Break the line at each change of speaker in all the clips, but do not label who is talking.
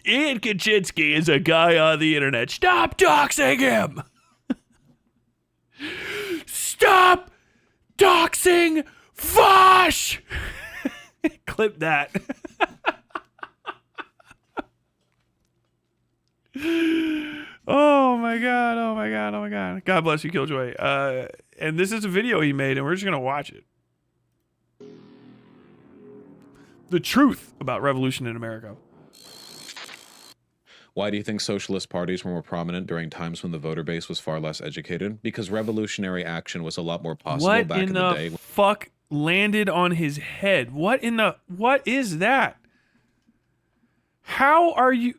Ian Kaczynski is a guy on the internet. Stop doxing him. Stop doxing Vaush. Clip that. Oh my god, oh my god, oh my god. God bless you, Killjoy. And this is a video he made, and we're just gonna watch it. The truth about revolution in America.
Why do you think socialist parties were more prominent during times when the voter base was far less educated? Because revolutionary action was a lot more possible back in the day.
What fuck landed on his head? What is that? How are you...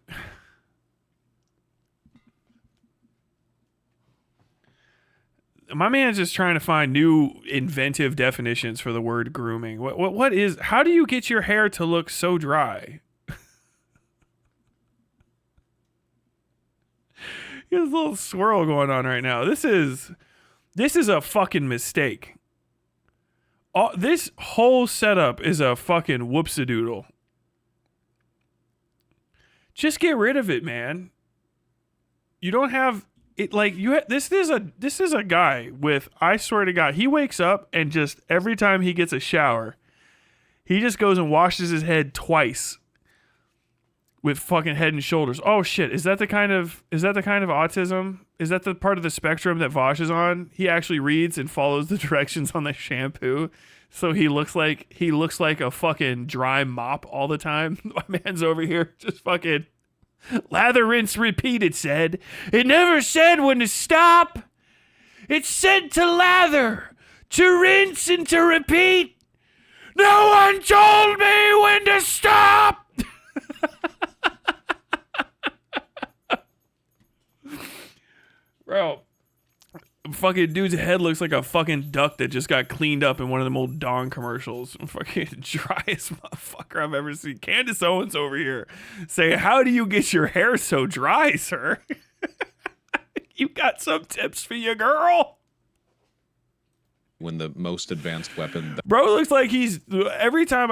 My man's just trying to find new inventive definitions for the word grooming. What is... How do you get your hair to look so dry? There's a little swirl going on right now. This is a fucking mistake. This whole setup is a fucking whoopsie-doodle. Just get rid of it, man. You don't have it like you. This is a guy with. I swear to God, he wakes up and just every time he gets a shower, he just goes and washes his head twice. With fucking Head and Shoulders. Oh shit! Is that the kind of autism? Is that the part of the spectrum that Vaush is on? He actually reads and follows the directions on the shampoo, so he looks like a fucking dry mop all the time. My man's over here just fucking lather, rinse, repeat. It said. It never said when to stop. It said to lather, to rinse, and to repeat. No one told me when to stop. Bro, fucking dude's head looks like a fucking duck that just got cleaned up in one of them old Dawn commercials. Fucking driest motherfucker I've ever seen. Candace Owens over here saying, how do you get your hair so dry, sir? You got some tips for your girl?
When the most advanced weapon...
Bro, it looks like he's... Every time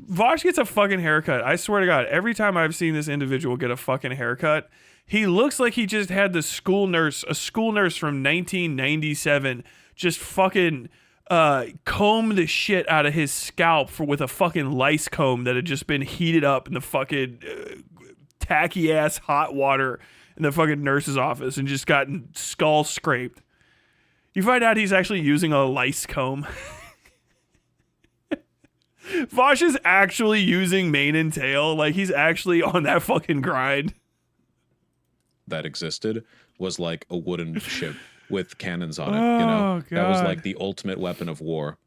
Vaush gets a fucking haircut, I swear to God, every time I've seen this individual get a fucking haircut, he looks like he just had a school nurse from 1997 just fucking comb the shit out of his scalp with a fucking lice comb that had just been heated up in the fucking tacky ass hot water in the fucking nurse's office and just gotten skull scraped. You find out he's actually using a lice comb. Vaush is actually using mane and tail. Like, he's actually on that fucking grind.
That existed was like a wooden ship with cannons on it.
Oh,
you know,
God.
that was like the ultimate weapon of war.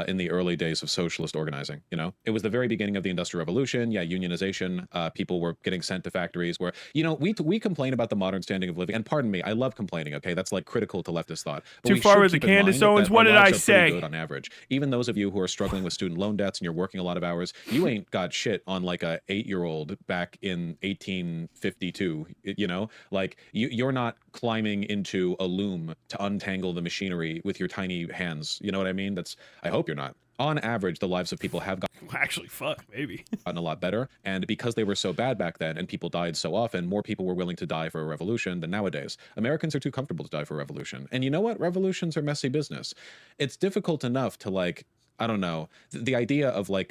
In the early days of socialist organizing, you know, it was the very beginning of the Industrial Revolution. Yeah, unionization. People were getting sent to factories where, you know, we complain about the modern standing of living. And pardon me, I love complaining. Okay, that's like critical to leftist thought. But
Too far with the Candace Owens. What did I say?
Good on average, even those of you who are struggling with student loan debts and you're working a lot of hours, you ain't got shit on like a 8-year-old back in 1852. You know, like you're not climbing into a loom to untangle the machinery with your tiny hands. You know what I mean? I hope you're not. On average, the lives of people have
actually, fuck, maybe
gotten a lot better. And because they were so bad back then and people died so often, more people were willing to die for a revolution than nowadays. Americans are too comfortable to die for a revolution. And you know what? Revolutions are messy business. It's difficult enough to, like, I don't know, the idea of like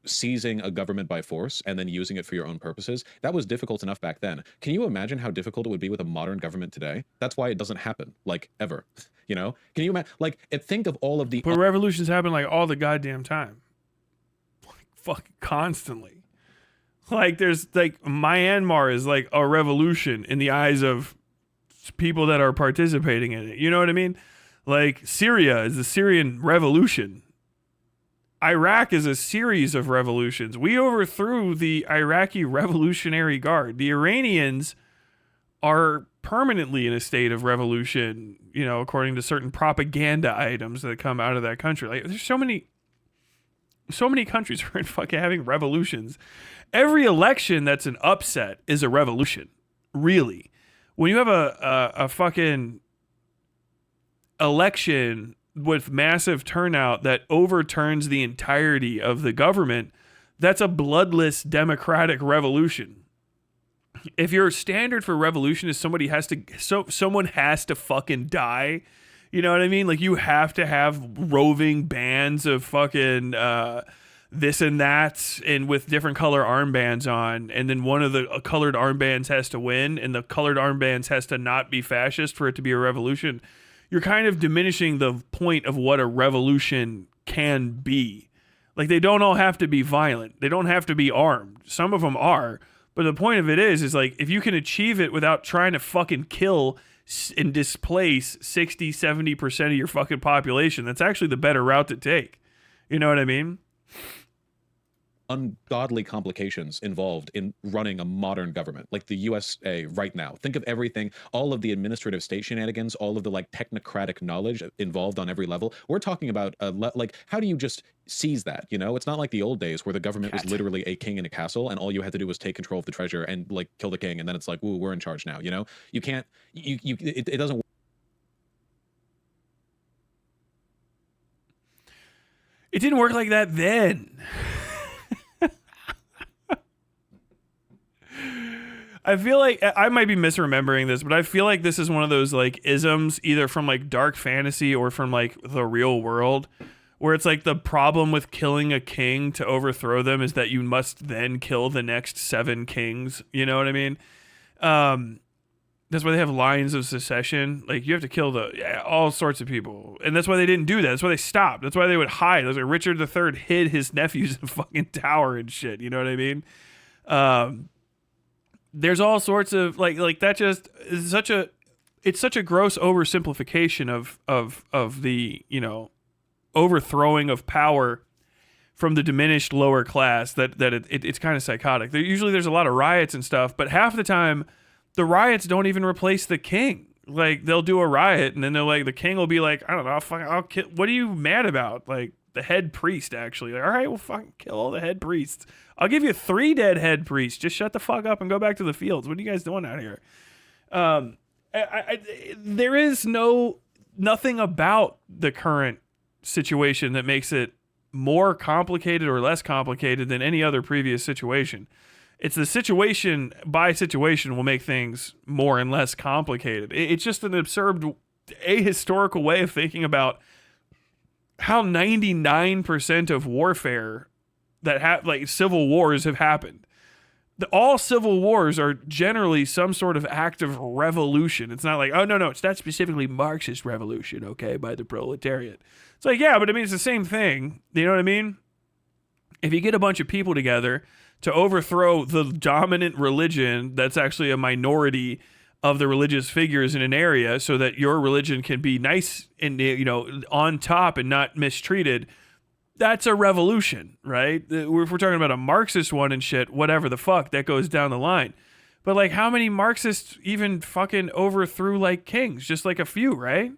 seizing a government by force and then using it for your own purposes, that was difficult enough back then. Can you imagine how difficult it would be with a modern government today? That's why it doesn't happen, like, ever. You know? Can you imagine? Like, think of all of the...
But revolutions happen, like, all the goddamn time. Like, fucking constantly. Like, there's, like, Myanmar is, like, a revolution in the eyes of people that are participating in it. You know what I mean? Like, Syria is the Syrian revolution. Iraq is a series of revolutions. We overthrew the Iraqi Revolutionary Guard. The Iranians are permanently in a state of revolution, you know, according to certain propaganda items that come out of that country. Like, there's so many countries who are fucking having revolutions. Every election that's an upset is a revolution. Really. When you have a fucking election with massive turnout that overturns the entirety of the government, That's a bloodless democratic revolution. If your standard for revolution is someone has to fucking die, you know what I mean? Like, you have to have roving bands of fucking this and that, and with different color armbands on, and then one of the colored armbands has to win, and the colored armbands has to not be fascist for it to be a revolution. You're kind of diminishing the point of what a revolution can be. Like, they don't all have to be violent. They don't have to be armed. Some of them are. But the point of it is like, if you can achieve it without trying to fucking kill and displace 60, 70% of your fucking population, that's actually the better route to take. You know what I mean?
Ungodly complications involved in running a modern government like the USA right now. Think of everything, all of the administrative state shenanigans, all of the like technocratic knowledge involved on every level. We're talking about like, how do you just seize that? You know, it's not like the old days where the government was literally a king in a castle and all you had to do was take control of the treasure and like kill the king, and then it's like, ooh, we're in charge now. You know, you can't, it doesn't.
It didn't work like that then. I feel like I might be misremembering this, but I feel like this is one of those like isms, either from like dark fantasy or from like the real world, where it's like the problem with killing a king to overthrow them is that you must then kill the next 7 kings. You know what I mean? That's why they have lines of secession. Like, you have to kill all sorts of people, and that's why they didn't do that. That's why they stopped. That's why they would hide. It was like Richard III hid his nephews in a fucking tower and shit. You know what I mean? There's all sorts of like that. Just is such a gross oversimplification of the, you know, overthrowing of power from the diminished lower class that it's kind of psychotic. Usually there's a lot of riots and stuff, but half the time the riots don't even replace the king. Like, they'll do a riot and then they're like, the king will be like, I don't know, I'll kill. What are you mad about? Like, the head priest actually. Like, all right, well, fucking kill all the head priests. I'll give you 3 dead head priests. Just shut the fuck up and go back to the fields. What are you guys doing out here? There is nothing about the current situation that makes it more complicated or less complicated than any other previous situation. It's the situation by situation will make things more and less complicated. It's just an absurd ahistorical way of thinking about how 99% of warfare that like civil wars have happened. All civil wars are generally some sort of act of revolution. It's not like, oh, no, it's not specifically Marxist revolution, okay, by the proletariat. It's like, yeah, but I mean, it's the same thing. You know what I mean? If you get a bunch of people together to overthrow the dominant religion that's actually a minority of the religious figures in an area so that your religion can be nice and, you know, on top and not mistreated, that's a revolution, right? If we're talking about a Marxist one and shit, whatever the fuck, that goes down the line. But like, how many Marxists even fucking overthrew like kings? Just like a few, right?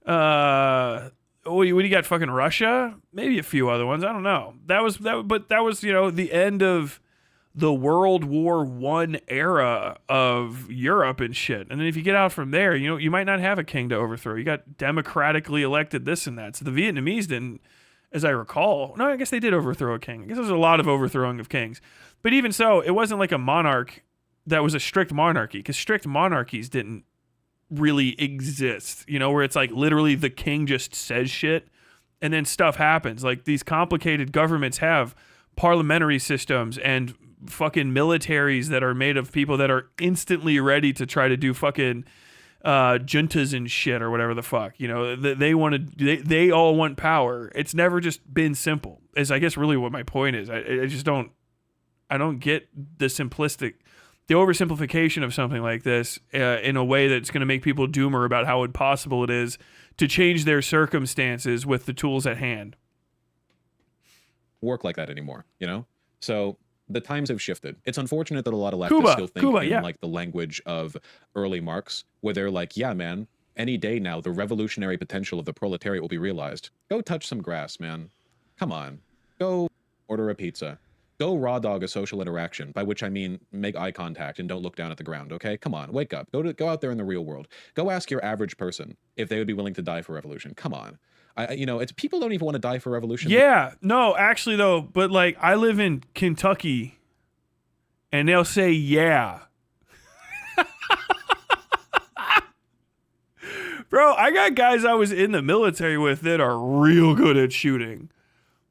What do you got? Fucking Russia? Maybe a few other ones. I don't know. But that was, you know, the end of the World War I era of Europe and shit. And then if you get out from there, you know, you might not have a king to overthrow. You got democratically elected this and that. So the Vietnamese didn't, as I recall. No, I guess they did overthrow a king. I guess there's a lot of overthrowing of kings. But even so, it wasn't like a monarch that was a strict monarchy, because strict monarchies didn't really exist, you know, where it's like literally the king just says shit and then stuff happens. Like, these complicated governments have parliamentary systems and fucking militaries that are made of people that are instantly ready to try to do fucking juntas and shit or whatever the fuck, you know. They all want power. It's never just been simple, is I guess really what my point is. I just don't get the oversimplification of something like this in a way that's going to make people doomer about how impossible it is to change their circumstances with the tools at hand.
Work like that anymore, you know? So the times have shifted. It's unfortunate that a lot of leftists still think in like the language of early Marx, where they're like, yeah, man, any day now, the revolutionary potential of the proletariat will be realized. Go touch some grass, man. Come on. Go order a pizza. Go raw dog a social interaction, by which I mean make eye contact and don't look down at the ground, okay? Come on, wake up. Go out there in the real world. Go ask your average person if they would be willing to die for revolution. Come on. It's people don't even want to die for revolution.
Yeah, no, actually though, but like I live in Kentucky, and they'll say yeah. Bro, I got guys I was in the military with that are real good at shooting.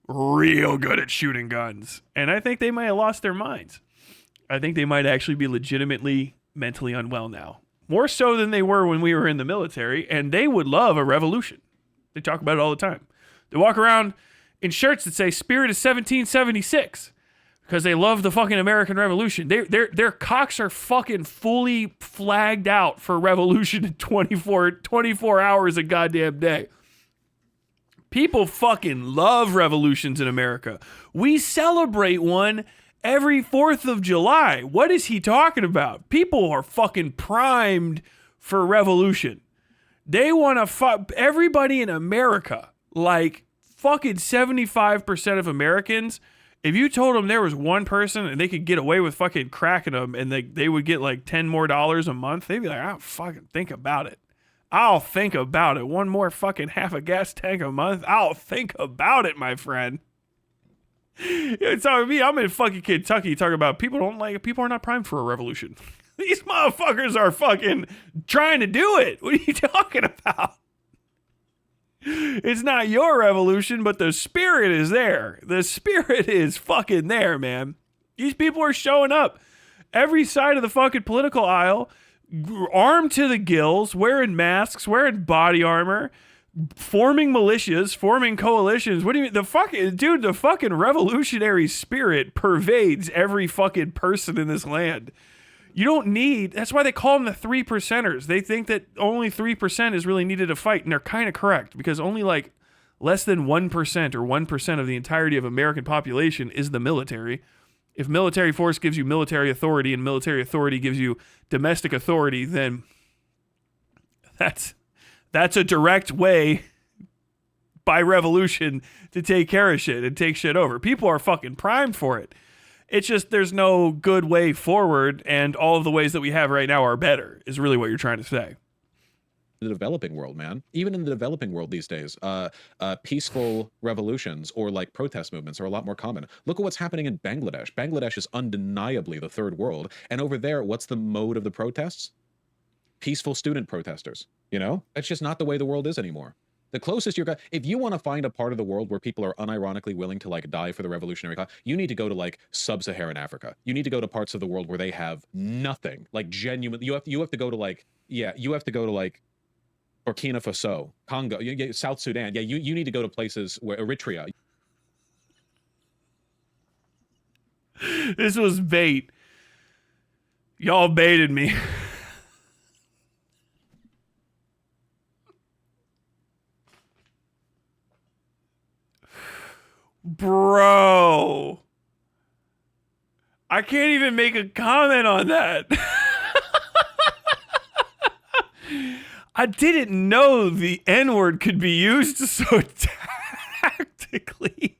Real good at shooting guns. And I think they might have lost their minds. I think they might actually be legitimately mentally unwell now. More so than they were when we were in the military, and they would love a revolution. They talk about it all the time. They walk around in shirts that say Spirit of 1776 because they love the fucking American Revolution. Their cocks are fucking fully flagged out for revolution in 24 hours a goddamn day. People fucking love revolutions in America. We celebrate one every 4th of July. What is he talking about? People are fucking primed for revolution. They want to fuck everybody in America. Like fucking 75% of Americans, if you told them there was one person and they could get away with fucking cracking them and they would get like $10 more a month, they'd be like, I'll fucking think about it. I'll think about it. One more fucking half a gas tank a month. I'll think about it, my friend. You're talking to me. I'm in fucking Kentucky talking about people are not primed for a revolution. These motherfuckers are fucking trying to do it. What are you talking about? It's not your revolution, but the spirit is there. The spirit is fucking there, man. These people are showing up. Every side of the fucking political aisle, armed to the gills, wearing masks, wearing body armor, forming militias, forming coalitions. What do you mean? The fucking revolutionary spirit pervades every fucking person in this land. You don't need, that's why they call them the 3%ers. They think that only 3% is really needed to fight, and they're kind of correct, because only like less than 1% or 1% of the entirety of American population is the military. If military force gives you military authority and military authority gives you domestic authority, then that's a direct way by revolution to take care of shit and take shit over. People are fucking primed for it. It's just there's no good way forward, and all of the ways that we have right now are better, is really what you're trying to say.
The developing world, man. Even in the developing world these days, peaceful revolutions or like protest movements are a lot more common. Look at what's happening in Bangladesh. Bangladesh is undeniably the third world. And over there, what's the mode of the protests? Peaceful student protesters. You know, that's just not the way the world is anymore. The closest you're going, if you want to find a part of the world where people are unironically willing to like die for the revolutionary cause, you need to go to like sub-Saharan Africa. You need to go to parts of the world where they have nothing, like genuine. You have to go to like, yeah, you have to go to like Burkina Faso, Congo, South Sudan. Yeah, you need to go to places where Eritrea.
This was bait. Y'all baited me. Bro, I can't even make a comment on that. I didn't know the N-word could be used so tactically.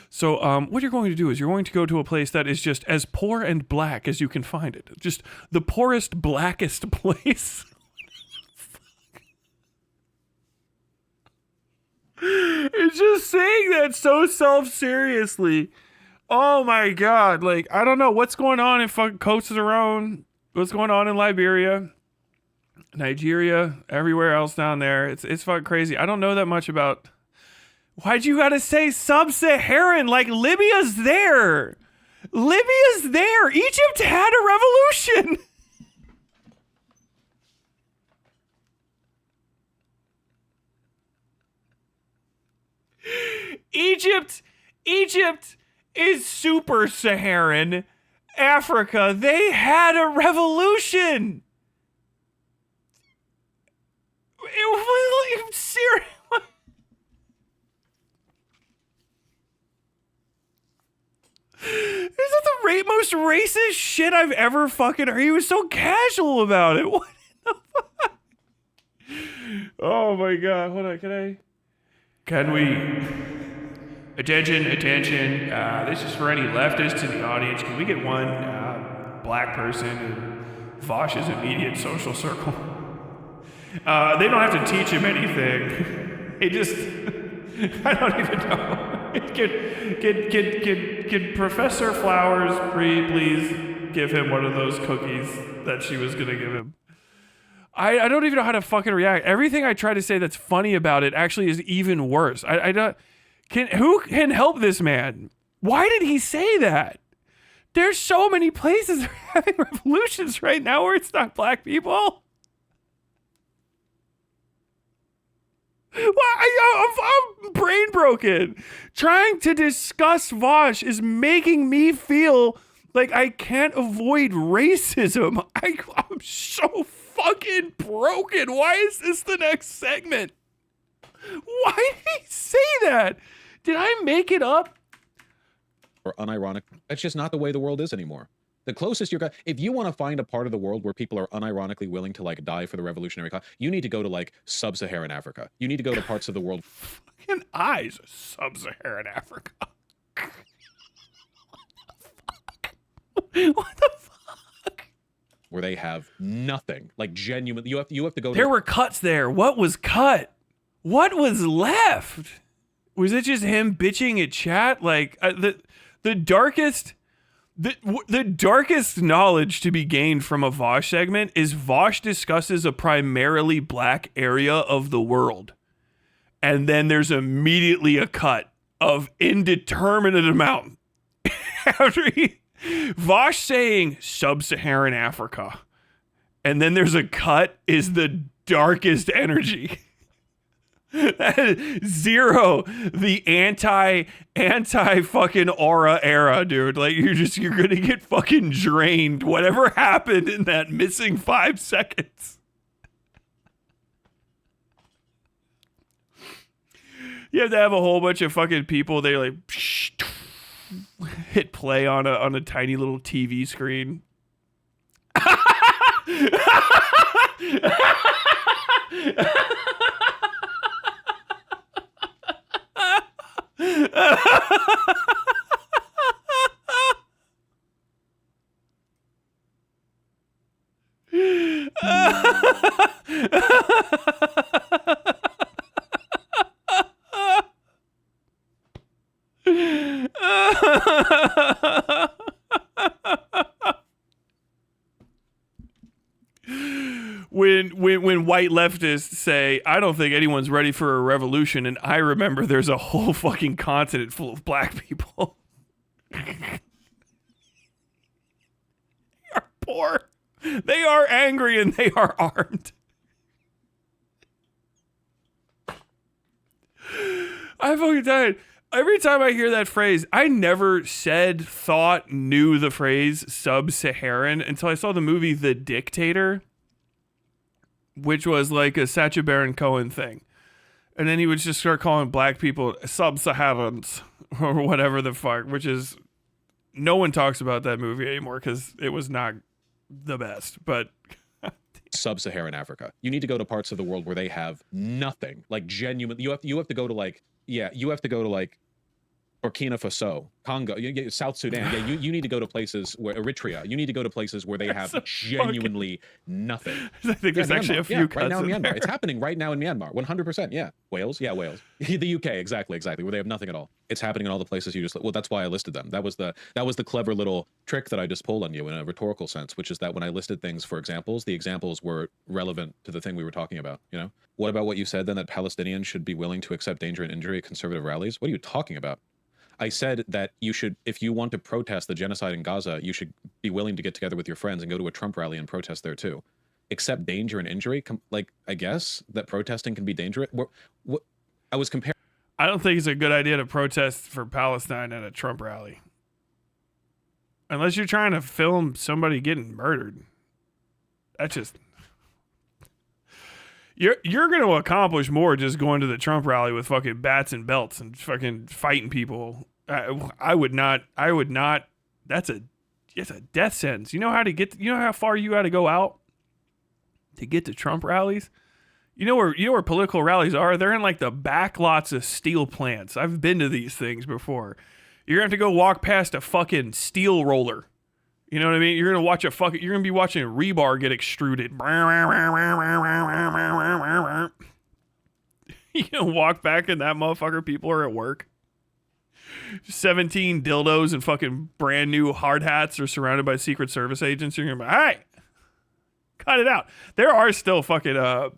So what you're going to do is you're going to go to a place that is just as poor and black as you can find it. Just the poorest, blackest place. It's just saying that so self-seriously. Oh my God. Like, I don't know what's going on in fucking Coast of their Own. What's going on in Liberia, Nigeria, everywhere else down there. It's fucking crazy. I don't know that much about. Why'd you gotta say sub-Saharan? Like, Libya's there. Libya's there. Egypt had a revolution. Egypt is super Saharan. Africa, they had a revolution. It was like serious. Is that the most racist shit I've ever fucking heard? He was so casual about it. What the fuck? Oh my God. Hold on, can we... Attention. This is for any leftists in the audience. Can we get one black person who Vaush's immediate social circle. They don't have to teach him anything. They just, I don't even know. Can Professor Flowers please give him one of those cookies that she was gonna give him? I don't even know how to fucking react. Everything I try to say that's funny about it actually is even worse. I don't. Who can help this man? Why did he say that? There's so many places that are having revolutions right now where it's not black people. I'm brain broken. Trying to discuss Vaush is making me feel like I can't avoid racism. I'm so fucking broken. Why is this the next segment? Why did he say that? Did I make it up?
Or unironic. That's just not the way the world is anymore. The closest you're going, if you want to find a part of the world where people are unironically willing to like die for the revolutionary cause, you need to go to like sub-Saharan Africa. You need to go to parts of the world.
Fucking eyes, sub-Saharan Africa. What the fuck?
Where they have nothing, like genuine. You have to go.
There were cuts there. What was cut? What was left? Was it just him bitching at chat? Like the darkest. The darkest knowledge to be gained from a Vaush segment is Vaush discusses a primarily black area of the world. And then there's immediately a cut of indeterminate amount. After Vaush saying sub-Saharan Africa. And then there's a cut is the darkest energy. Zero, the anti fucking aura era, dude. Like you're gonna get fucking drained. Whatever happened in that missing 5 seconds. You have to have a whole bunch of fucking people. They like hit play on a tiny little TV screen. When white leftists say, I don't think anyone's ready for a revolution, and I remember there's a whole fucking continent full of black people. They are poor. They are angry and they are armed. I fucking died. Every time I hear that phrase, I never said, thought, knew the phrase sub-Saharan until I saw the movie The Dictator, which was like a Sacha Baron Cohen thing. And then he would just start calling black people sub-Saharans or whatever the fuck, which is, no one talks about that movie anymore because it was not the best, but...
Sub-Saharan Africa. You need to go to parts of the world where they have nothing, like genuine. You have to go to like, you have to go to like Burkina Faso, Congo, South Sudan. Yeah, you need to go to places where Eritrea. You need to go to places where they have genuinely nothing.
I think there's actually a few cuts
right now in Myanmar.
there.
It's happening right now in Myanmar. 100%. Yeah, Wales. Yeah, Wales. The UK. Exactly. Where they have nothing at all. It's happening in all the places you just. Well, that's why I listed them. That was the clever little trick that I just pulled on you in a rhetorical sense, which is that when I listed things for examples, the examples were relevant to the thing we were talking about. You know, what about what you said then that Palestinians should be willing to accept danger and injury at conservative rallies? What are you talking about? I said that you should, if you want to protest the genocide in Gaza, you should be willing to get together with your friends and go to a Trump rally and protest there too. Accept danger and injury? Like, I guess that protesting can be dangerous. What I was comparing.
I don't think it's a good idea to protest for Palestine at a Trump rally. Unless you're trying to film somebody getting murdered. That's just... You're going to accomplish more just going to the Trump rally with fucking bats and belts and fucking fighting people. I would not. That's a death sentence. You know how far you got to go out to get to Trump rallies? You know where political rallies are? They're in like the back lots of steel plants. I've been to these things before. You're going to have to go walk past a fucking steel roller. You know what I mean? You're gonna watch you're gonna be watching a rebar get extruded. You gonna walk back in that motherfucker. People are at work. 17 dildos and fucking brand new hard hats are surrounded by Secret Service agents. You're gonna be, hey, cut it out. There are still fucking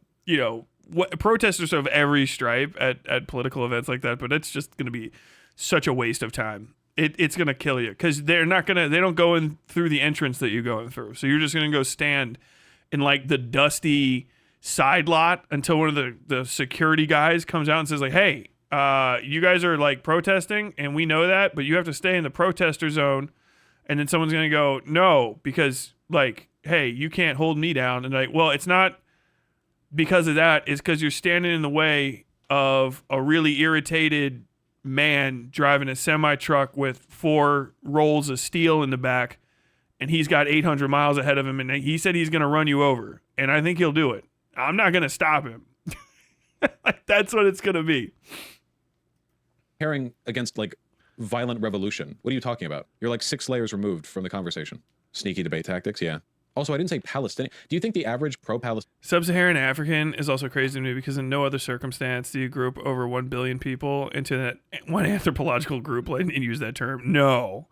protesters of every stripe at political events like that, but it's just gonna be such a waste of time. It's gonna kill you because they don't go in through the entrance that you're going through. So you're just gonna go stand in like the dusty side lot until one of the security guys comes out and says like, hey, you guys are like protesting and we know that, but you have to stay in the protester zone. And then someone's gonna go, no, because like, hey, you can't hold me down. And like, well, it's not because of that. It's because you're standing in the way of a really irritated man driving a semi truck with 4 rolls of steel in the back, and he's got 800 miles ahead of him, and he said he's going to run you over, and I think he'll do it. I'm not going to stop him. Like, that's what it's going to be.
Comparing against like violent revolution. What are you talking about? You're like 6 layers removed from the conversation. Sneaky debate tactics, yeah. Also, I didn't say Palestinian. Do you think the average pro-Palestinian...
Sub-Saharan African is also crazy to me because in no other circumstance do you group over 1 billion people into that one anthropological group and use that term. No.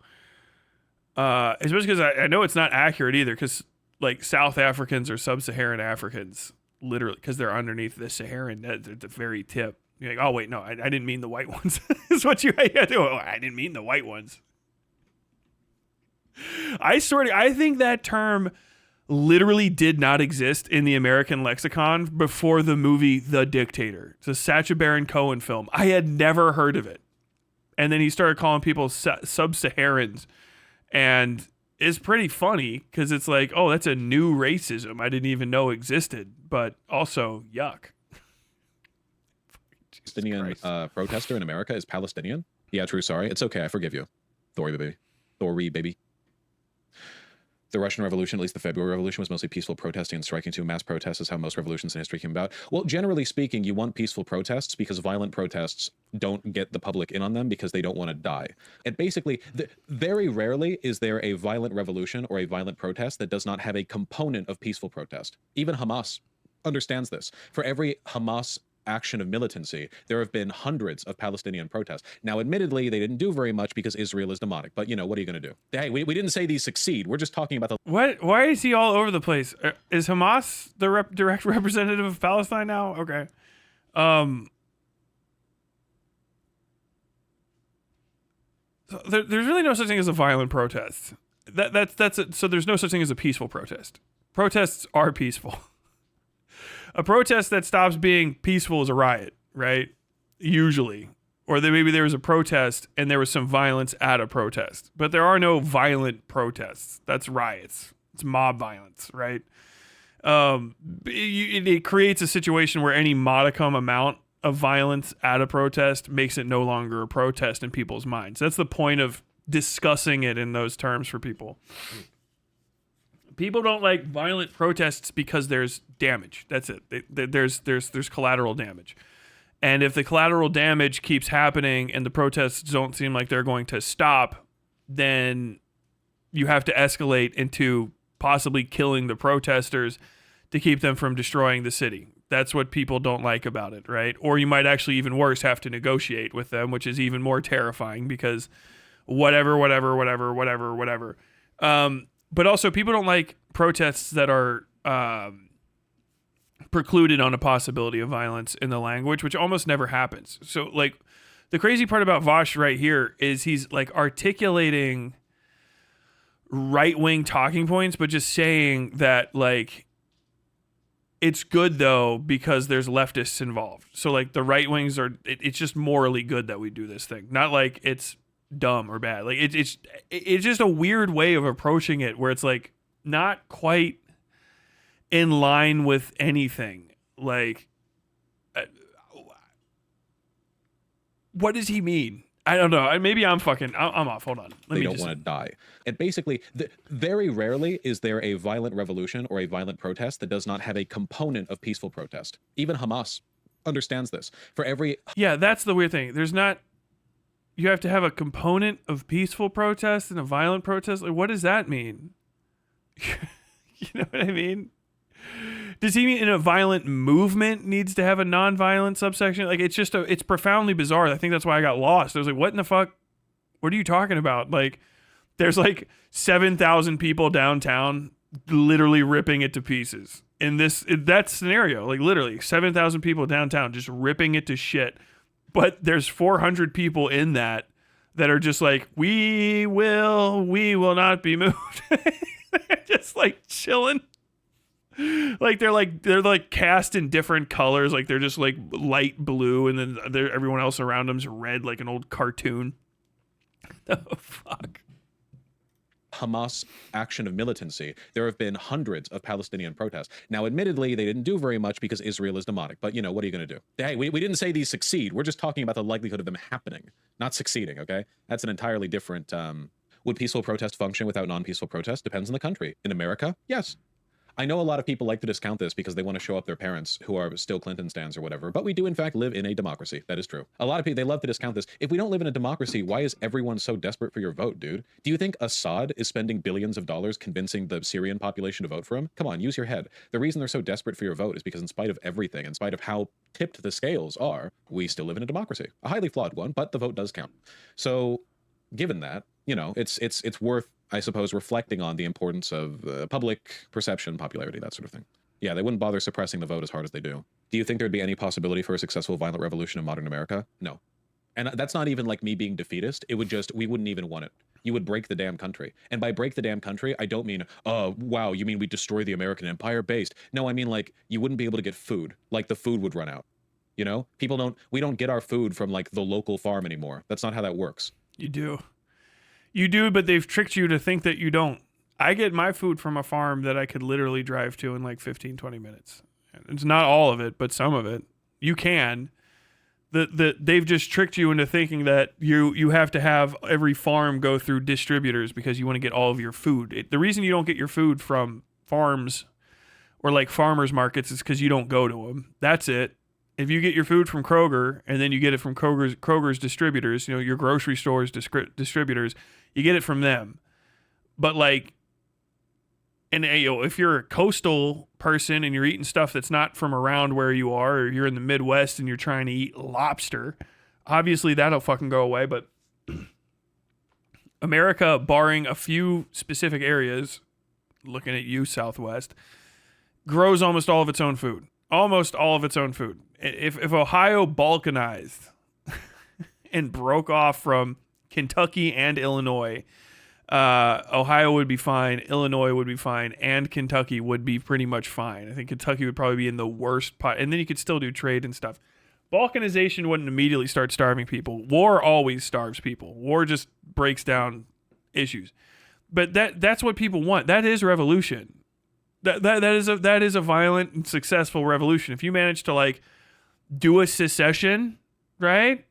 Especially because I know it's not accurate either because like South Africans are Sub-Saharan Africans, literally, because they're underneath the Saharan at the very tip. You're like, oh, wait, no, I didn't mean the white ones. Is what you do. Oh, I didn't mean the white ones. I think that term literally did not exist in the American lexicon before the movie The Dictator. It's a Sacha Baron Cohen film. I had never heard of it. And then he started calling people sub-Saharans. And it's pretty funny because it's like, oh, that's a new racism I didn't even know existed. But also, yuck.
Palestinian protester in America is Palestinian? Yeah, true, sorry. It's okay, I forgive you. Thori, baby. The Russian Revolution, at least the February Revolution, was mostly peaceful protesting and striking to mass protests is how most revolutions in history came about. Well, generally speaking, you want peaceful protests because violent protests don't get the public in on them because they don't want to die. And basically, very rarely is there a violent revolution or a violent protest that does not have a component of peaceful protest. Even Hamas understands this. For every Hamas action of militancy, there have been hundreds of Palestinian protests. Now, admittedly, they didn't do very much because Israel is demonic, but, you know, what are you going to do? Hey, we didn't say these succeed. We're just talking about the...
What? Why is he all over the place? Is Hamas the direct representative of Palestine now? Okay. So there's really no such thing as a violent protest. That's it. So there's no such thing as a peaceful protest. Protests are peaceful. A protest that stops being peaceful is a riot, right? Usually. Or maybe there was a protest and there was some violence at a protest. But there are no violent protests. That's riots. It's mob violence, right? It creates a situation where any modicum amount of violence at a protest makes it no longer a protest in people's minds. That's the point of discussing it in those terms for people. People don't like violent protests because there's damage. That's it. There's collateral damage. And if the collateral damage keeps happening and the protests don't seem like they're going to stop, then you have to escalate into possibly killing the protesters to keep them from destroying the city. That's what people don't like about it, right? Or you might actually, even worse, have to negotiate with them, which is even more terrifying because whatever. But also, people don't like protests that are precluded on a possibility of violence in the language, which almost never happens. So, like, the crazy part about Vaush right here is he's, like, articulating right-wing talking points, but just saying that, like, it's good, though, because there's leftists involved. So, like, the right-wings are... It's just morally good that we do this thing. Not like it's dumb or bad. Like it's just a weird way of approaching it where it's like not quite in line with anything. Like what does he mean? I don't know. Maybe I'm off. Hold on.
They don't want to die. And basically, very rarely is there a violent revolution or a violent protest that does not have a component of peaceful protest. Even Hamas understands this. For every...
Yeah, that's the weird thing. you have to have a component of peaceful protest and a violent protest. Like, what does that mean? You know what I mean? Does he mean in a violent movement needs to have a non-violent subsection? Like, it's profoundly bizarre. I think that's why I got lost. I was like, what in the fuck? What are you talking about? Like, there's like 7,000 people downtown literally ripping it to pieces. In that scenario, like literally 7,000 people downtown just ripping it to shit. But there's 400 people in that are just like, we will not be moved. They're just like chilling. Like they're cast in different colors. Like they're just like light blue, and then everyone else around them's red, like an old cartoon. Oh fuck.
Hamas action of militancy, there have been hundreds of Palestinian protests. Now, admittedly, they didn't do very much because Israel is demonic. But, what are you going to do? Hey, we didn't say these succeed. We're just talking about the likelihood of them happening, not succeeding, okay? That's an entirely different... Would peaceful protest function without non-peaceful protest? Depends on the country. In America, yes. I know a lot of people like to discount this because they want to show up their parents who are still Clinton stans or whatever, but we do in fact live in a democracy. That is true. A lot of people, they love to discount this. If we don't live in a democracy, why is everyone so desperate for your vote, dude? Do you think Assad is spending billions of dollars convincing the Syrian population to vote for him? Come on, use your head. The reason they're so desperate for your vote is because in spite of everything, in spite of how tipped the scales are, we still live in a democracy. A highly flawed one, but the vote does count. So given that, it's worth, I suppose, reflecting on the importance of public perception, popularity, that sort of thing. Yeah, they wouldn't bother suppressing the vote as hard as they do. Do you think there'd be any possibility for a successful violent revolution in modern America? No. And that's not even like me being defeatist. It would we wouldn't even want it. You would break the damn country. And by break the damn country, I don't mean, oh, wow, you mean we destroy the American empire based? No, I mean like you wouldn't be able to get food. Like the food would run out. We don't get our food from like the local farm anymore. That's not how that works.
You do, but they've tricked you to think that you don't. I get my food from a farm that I could literally drive to in like 15, 20 minutes. It's not all of it, but some of it. You can. They've just tricked you into thinking that you have to have every farm go through distributors because you want to get all of your food. The reason you don't get your food from farms or like farmers markets is because you don't go to them. That's it. If you get your food from Kroger and then you get it from Kroger's distributors, your grocery stores distributors, you get it from them. But like, and if you're a coastal person and you're eating stuff that's not from around where you are, or you're in the Midwest and you're trying to eat lobster, obviously that'll fucking go away. But America, barring a few specific areas, looking at you, Southwest, grows almost all of its own food. Almost all of its own food. If Ohio balkanized and broke off from Kentucky and Illinois, Ohio would be fine, Illinois would be fine, and Kentucky would be pretty much fine. I think Kentucky would probably be in the worst pot, and then you could still do trade and stuff. Balkanization wouldn't immediately start starving people. War always starves people. War just breaks down issues. But that's what people want. That is revolution. That is a violent and successful revolution. If you manage to like do a secession, right?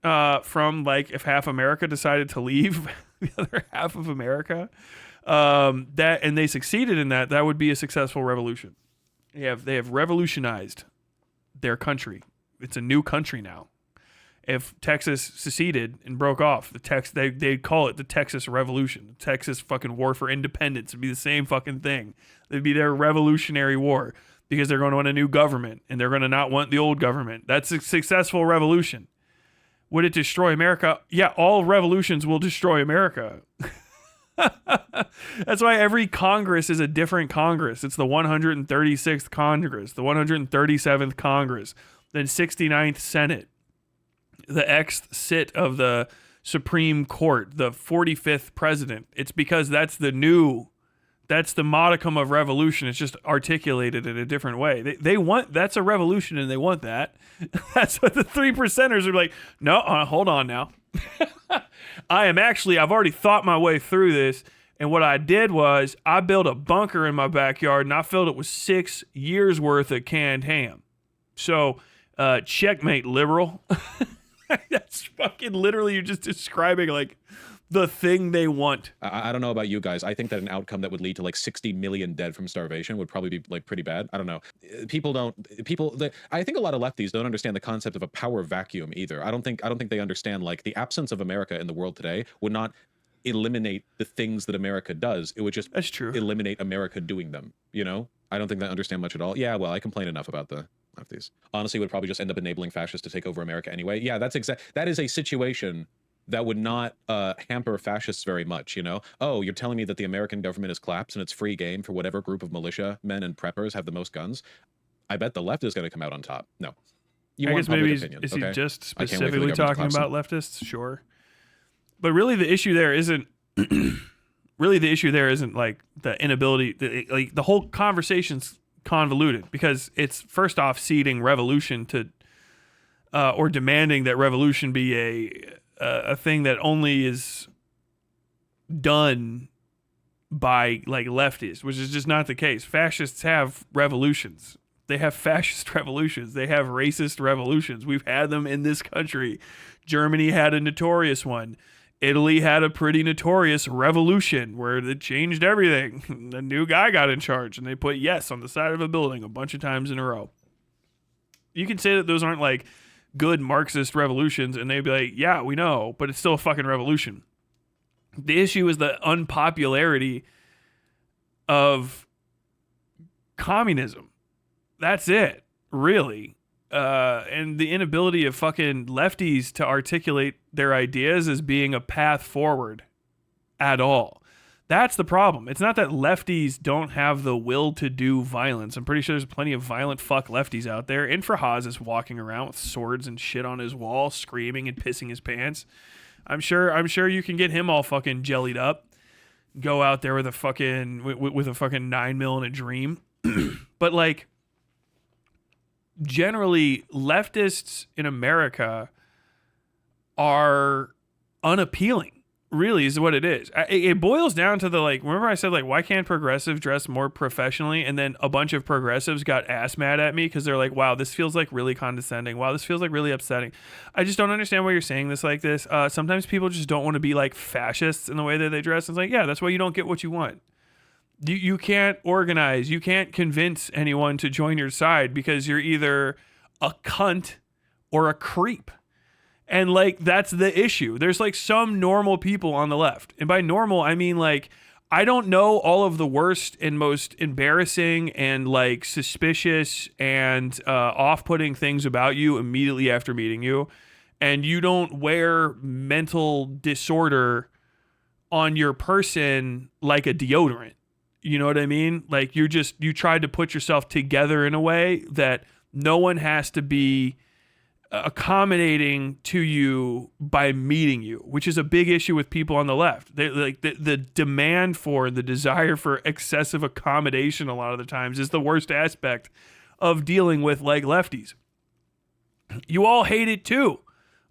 From like if half America decided to leave the other half of America, and they succeeded in that would be a successful revolution. They have revolutionized their country. It's a new country now. If Texas seceded and broke off, they'd call it the Texas Revolution. The Texas fucking War for Independence would be the same fucking thing. It'd be their Revolutionary War because they're going to want a new government and they're going to not want the old government. That's a successful revolution. Would it destroy America? Yeah, all revolutions will destroy America. That's why every Congress is a different Congress. It's the 136th Congress, the 137th Congress, then 69th Senate, the Xth sit of the Supreme Court, the 45th president. It's because that's the modicum of revolution. It's just articulated in a different way. They want, that's a revolution and they want that. That's what the 3%ers are like, no, hold on now. I've already thought my way through this. And what I did was I built a bunker in my backyard and I filled it with 6 years worth of canned ham. So, checkmate, liberal. That's fucking literally, you're just describing like the thing they want.
I don't know about you guys. I think that an outcome that would lead to like 60 million dead from starvation would probably be like pretty bad. I don't know. I think a lot of lefties don't understand the concept of a power vacuum either. I don't think they understand like the absence of America in the world today would not eliminate the things that America does. It would just
That's true.
eliminate America doing them. You know, I don't think they understand much at all. Yeah, well, I complain enough about the lefties. Honestly, would probably just end up enabling fascists to take over America anyway. Yeah, that is a situation that would not hamper fascists very much, you know? Oh, you're telling me that the American government is collapsed and it's free game for whatever group of militia men and preppers have the most guns? I bet the left is going to come out on top. No.
I guess maybe is he just specifically talking about leftists? Sure. But really the issue there isn't like the inability, like the whole conversation's convoluted because it's first off ceding revolution to or demanding that revolution be a thing that only is done by like lefties, which is just not the case. Fascists have revolutions. They have fascist revolutions. They have racist revolutions. We've had them in this country. Germany had a notorious one. Italy had a pretty notorious revolution where it changed everything. The new guy got in charge and they put yes on the side of a building a bunch of times in a row. You can say that those aren't like good Marxist revolutions and they'd be like, yeah, we know, but it's still a fucking revolution. The issue is the unpopularity of communism. That's it, really. And the inability of fucking lefties to articulate their ideas as being a path forward at all. That's the problem. It's not that lefties don't have the will to do violence. I'm pretty sure there's plenty of violent fuck lefties out there. Infrahaz is walking around with swords and shit on his wall, screaming and pissing his pants. I'm sure you can get him all fucking jellied up. Go out there with a fucking 9mm and a dream. But like, generally, leftists in America are unappealing, really, is what it is. It boils down to the, like, remember I said, like, why can't progressives dress more professionally? And then a bunch of progressives got ass mad at me because they're like, wow, this feels like really condescending. Wow, this feels like really upsetting. I just don't understand why you're saying this like this. Sometimes people just don't want to be like fascists in the way that they dress. It's like, yeah, that's why you don't get what you want. You can't organize. You can't convince anyone to join your side because you're either a cunt or a creep. And like, that's the issue. There's like some normal people on the left. And by normal, I mean like, I don't know all of the worst and most embarrassing and like suspicious and off-putting things about you immediately after meeting you. And you don't wear mental disorder on your person like a deodorant. You know what I mean? Like you tried to put yourself together in a way that no one has to be accommodating to you by meeting you, which is a big issue with people on the left. They like the demand for, the desire for excessive accommodation a lot of the times is the worst aspect of dealing with like lefties. You all hate it too.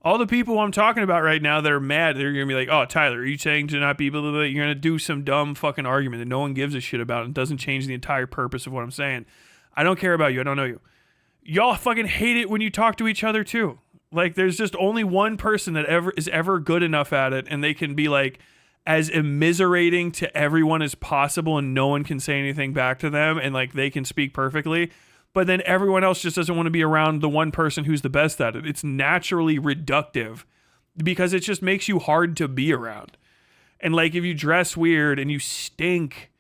All the people I'm talking about right now that are mad, they're going to be like, oh, Tyler, are you saying to not be able to, you're going to do some dumb fucking argument that no one gives a shit about and doesn't change the entire purpose of what I'm saying. I don't care about you. I don't know you. Y'all fucking hate it when you talk to each other too. Like there's just only one person that is ever good enough at it and they can be like as immiserating to everyone as possible and no one can say anything back to them and like they can speak perfectly. But then everyone else just doesn't want to be around the one person who's the best at it. It's naturally reductive because it just makes you hard to be around. And like if you dress weird and you stink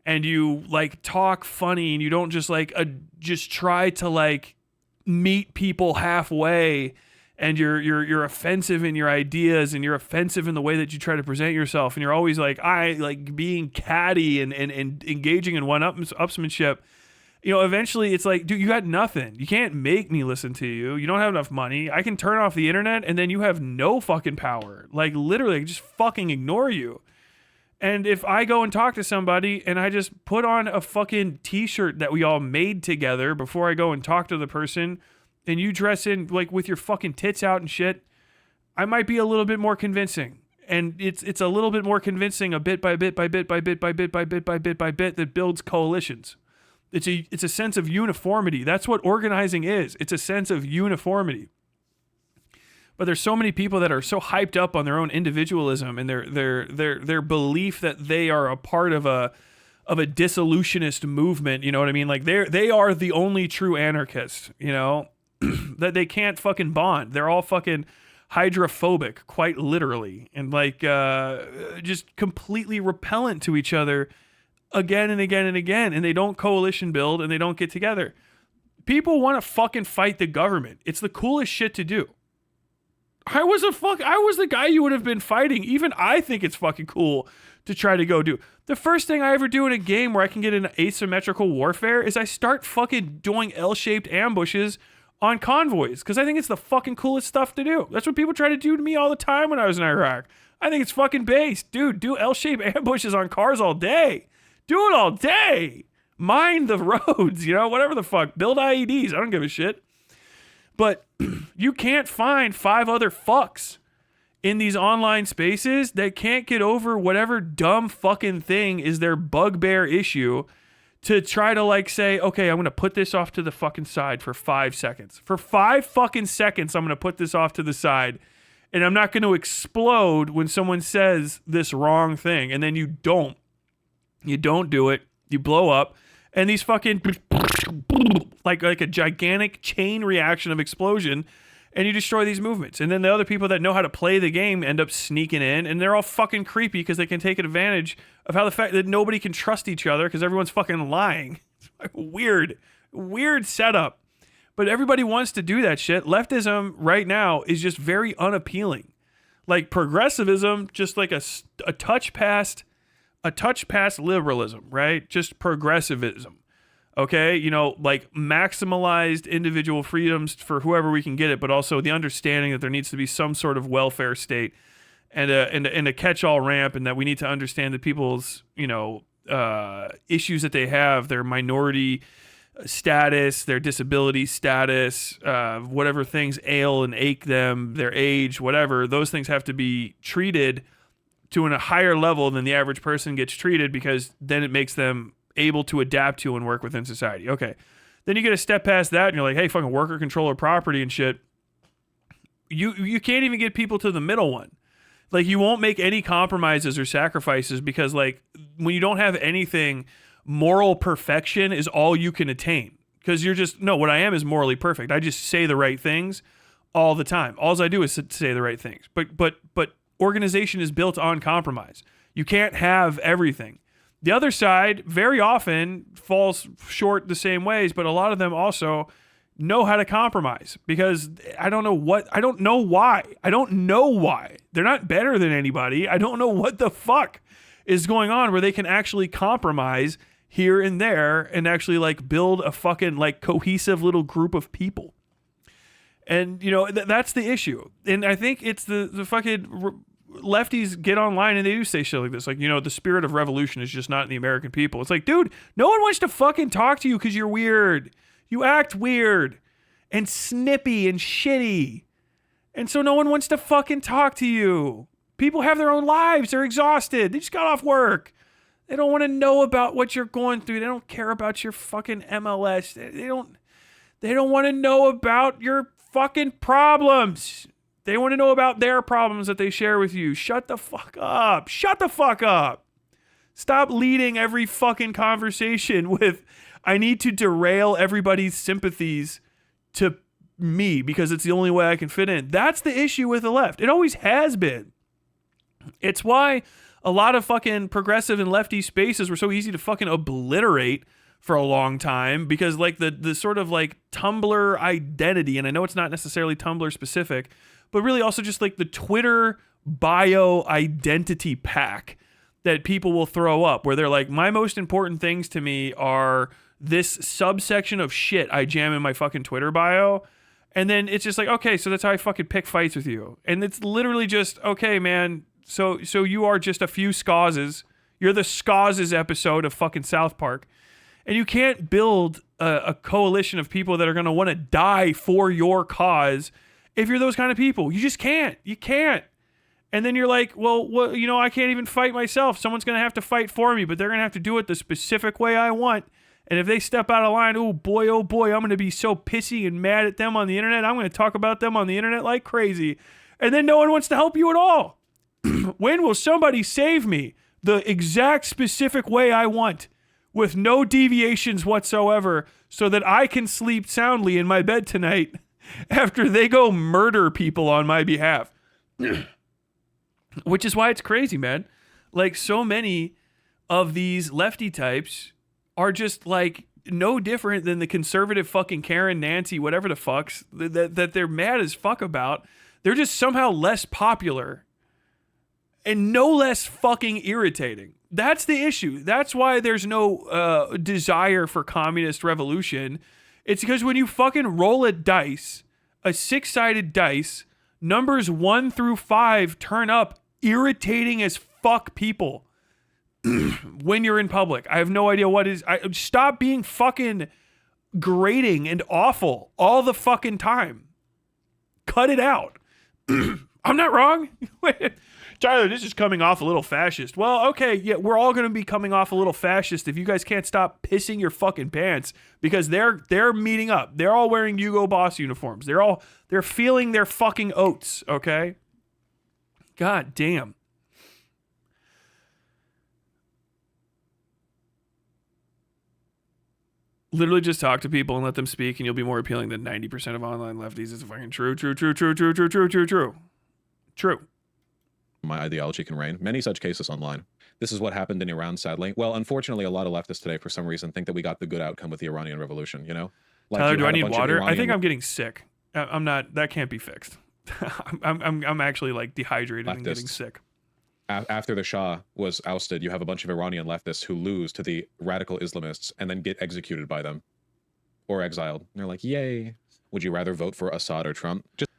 and you like talk funny and you don't just like just try to like meet people halfway and you're offensive in your ideas and you're offensive in the way that you try to present yourself and you're always like being catty and engaging in one-upsmanship. You know, eventually it's like, dude, you got nothing. You can't make me listen to you. You don't have enough money. I can turn off the internet and then you have no fucking power. Like literally just fucking ignore you. And if I go and talk to somebody and I just put on a fucking t-shirt that we all made together before I go and talk to the person and you dress in like with your fucking tits out and shit, I might be a little bit more convincing. And it's a little bit more convincing a bit by bit by bit by bit by bit by bit by bit by bit that builds coalitions. It's a sense of uniformity. That's what organizing is. It's a sense of uniformity. But there's so many people that are so hyped up on their own individualism and their belief that they are a part of a dissolutionist movement. You know what I mean? Like they are the only true anarchists. You know, that they can't fucking bond. They're all fucking hydrophobic, quite literally, and like just completely repellent to each other again and again and again. And they don't coalition build and they don't get together. People want to fucking fight the government. It's the coolest shit to do. I was the guy you would have been fighting. Even I think it's fucking cool to try to go do. The first thing I ever do in a game where I can get into asymmetrical warfare is I start fucking doing L-shaped ambushes on convoys, because I think it's the fucking coolest stuff to do. That's what people try to do to me all the time when I was in Iraq. I think it's fucking base. Dude, do L-shaped ambushes on cars all day. Do it all day. Mine the roads, you know, whatever the fuck. Build IEDs. I don't give a shit. But you can't find 5 other fucks in these online spaces that can't get over whatever dumb fucking thing is their bugbear issue to try to like say, okay, I'm going to put this off to the fucking side for 5 seconds. For 5 fucking seconds, I'm going to put this off to the side. And I'm not going to explode when someone says this wrong thing. And then you don't. You don't do it. You blow up. And these fucking like a gigantic chain reaction of explosion, and you destroy these movements. And then the other people that know how to play the game end up sneaking in, and they're all fucking creepy because they can take advantage of how the fact that nobody can trust each other because everyone's fucking lying. It's like weird setup. But everybody wants to do that shit. Leftism right now is just very unappealing. Like progressivism, just like a touch past liberalism, right? Just progressivism. Okay, you know, like maximalized individual freedoms for whoever we can get it, but also the understanding that there needs to be some sort of welfare state and a catch-all ramp, and that we need to understand that people's, you know, issues that they have, their minority status, their disability status, whatever things ail and ache them, their age, whatever, those things have to be treated to a higher level than the average person gets treated, because then it makes them able to adapt to and work within society. Okay. Then you get a step past that and you're like, hey, fucking worker controller property and shit. You can't even get people to the middle one. Like, you won't make any compromises or sacrifices because, like, when you don't have anything, moral perfection is all you can attain. Because you're just, no, what I am is morally perfect. I just say the right things all the time. All I do is say the right things. But organization is built on compromise. You can't have everything. The other side very often falls short the same ways, but a lot of them also know how to compromise, because I don't know why. They're not better than anybody. I don't know what the fuck is going on where they can actually compromise here and there and actually like build a fucking like cohesive little group of people. And, you know, that's the issue. And I think it's the fucking lefties get online and they do say shit like this. Like, you know, the spirit of revolution is just not in the American people. It's like, dude, no one wants to fucking talk to you because you're weird. You act weird and snippy and shitty. And so no one wants to fucking talk to you. People have their own lives. They're exhausted. They just got off work. They don't want to know about what you're going through. They don't care about your fucking MLS. They don't want to know about your fucking problems. They want to know about their problems that they share with you. Shut the fuck up. Shut the fuck up. Stop leading every fucking conversation with, I need to derail everybody's sympathies to me because it's the only way I can fit in. That's the issue with the left. It always has been. It's why a lot of fucking progressive and lefty spaces were so easy to fucking obliterate for a long time, because like the sort of like Tumblr identity, and I know it's not necessarily Tumblr specific, but really also just like the Twitter bio identity pack that people will throw up, where they're like, my most important things to me are this subsection of shit I jam in my fucking Twitter bio. And then it's just like, okay, so that's how I fucking pick fights with you. And it's literally just, okay, man, so you are just a few scauses. You're the scauses episode of fucking South Park. And you can't build a coalition of people that are going to want to die for your cause if you're those kind of people. You just can't. You can't. And then you're like, well, you know, I can't even fight myself. Someone's going to have to fight for me, but they're going to have to do it the specific way I want. And if they step out of line, oh boy, I'm going to be so pissy and mad at them on the internet. I'm going to talk about them on the internet like crazy. And then no one wants to help you at all. When will somebody save me the exact specific way I want with no deviations whatsoever so that I can sleep soundly in my bed tonight after they go murder people on my behalf? Which is why it's crazy, man. Like, so many of these lefty types are just like no different than the conservative fucking Karen, Nancy, whatever the fucks that they're mad as fuck about. They're just somehow less popular and no less fucking irritating. That's the issue. That's why there's no desire for communist revolution. It's because when you fucking roll a dice, a 6-sided dice, numbers 1 through 5 turn up irritating as fuck people when you're in public. I have no idea what is. Stop being fucking grating and awful all the fucking time. Cut it out. I'm not wrong. Tyler, this is coming off a little fascist. Well, okay, yeah, we're all going to be coming off a little fascist if you guys can't stop pissing your fucking pants, because they're meeting up. They're all wearing Hugo Boss uniforms. They're feeling their fucking oats, okay? God damn. Literally just talk to people and let them speak, and you'll be more appealing than 90% of online lefties. It's fucking true.
My ideology can reign. Many such cases online. This is what happened in Iran, sadly. Well, unfortunately, a lot of leftists today, for some reason, think that we got the good outcome with the Iranian Revolution, you know? Like,
Tyler, do I need water? I think I'm getting sick. I'm not. That can't be fixed. I'm actually like dehydrated and getting sick.
After the Shah was ousted, you have a bunch of Iranian leftists who lose to the radical Islamists and then get executed by them or exiled. And they're like, yay. Would you rather vote for Assad or Trump? Just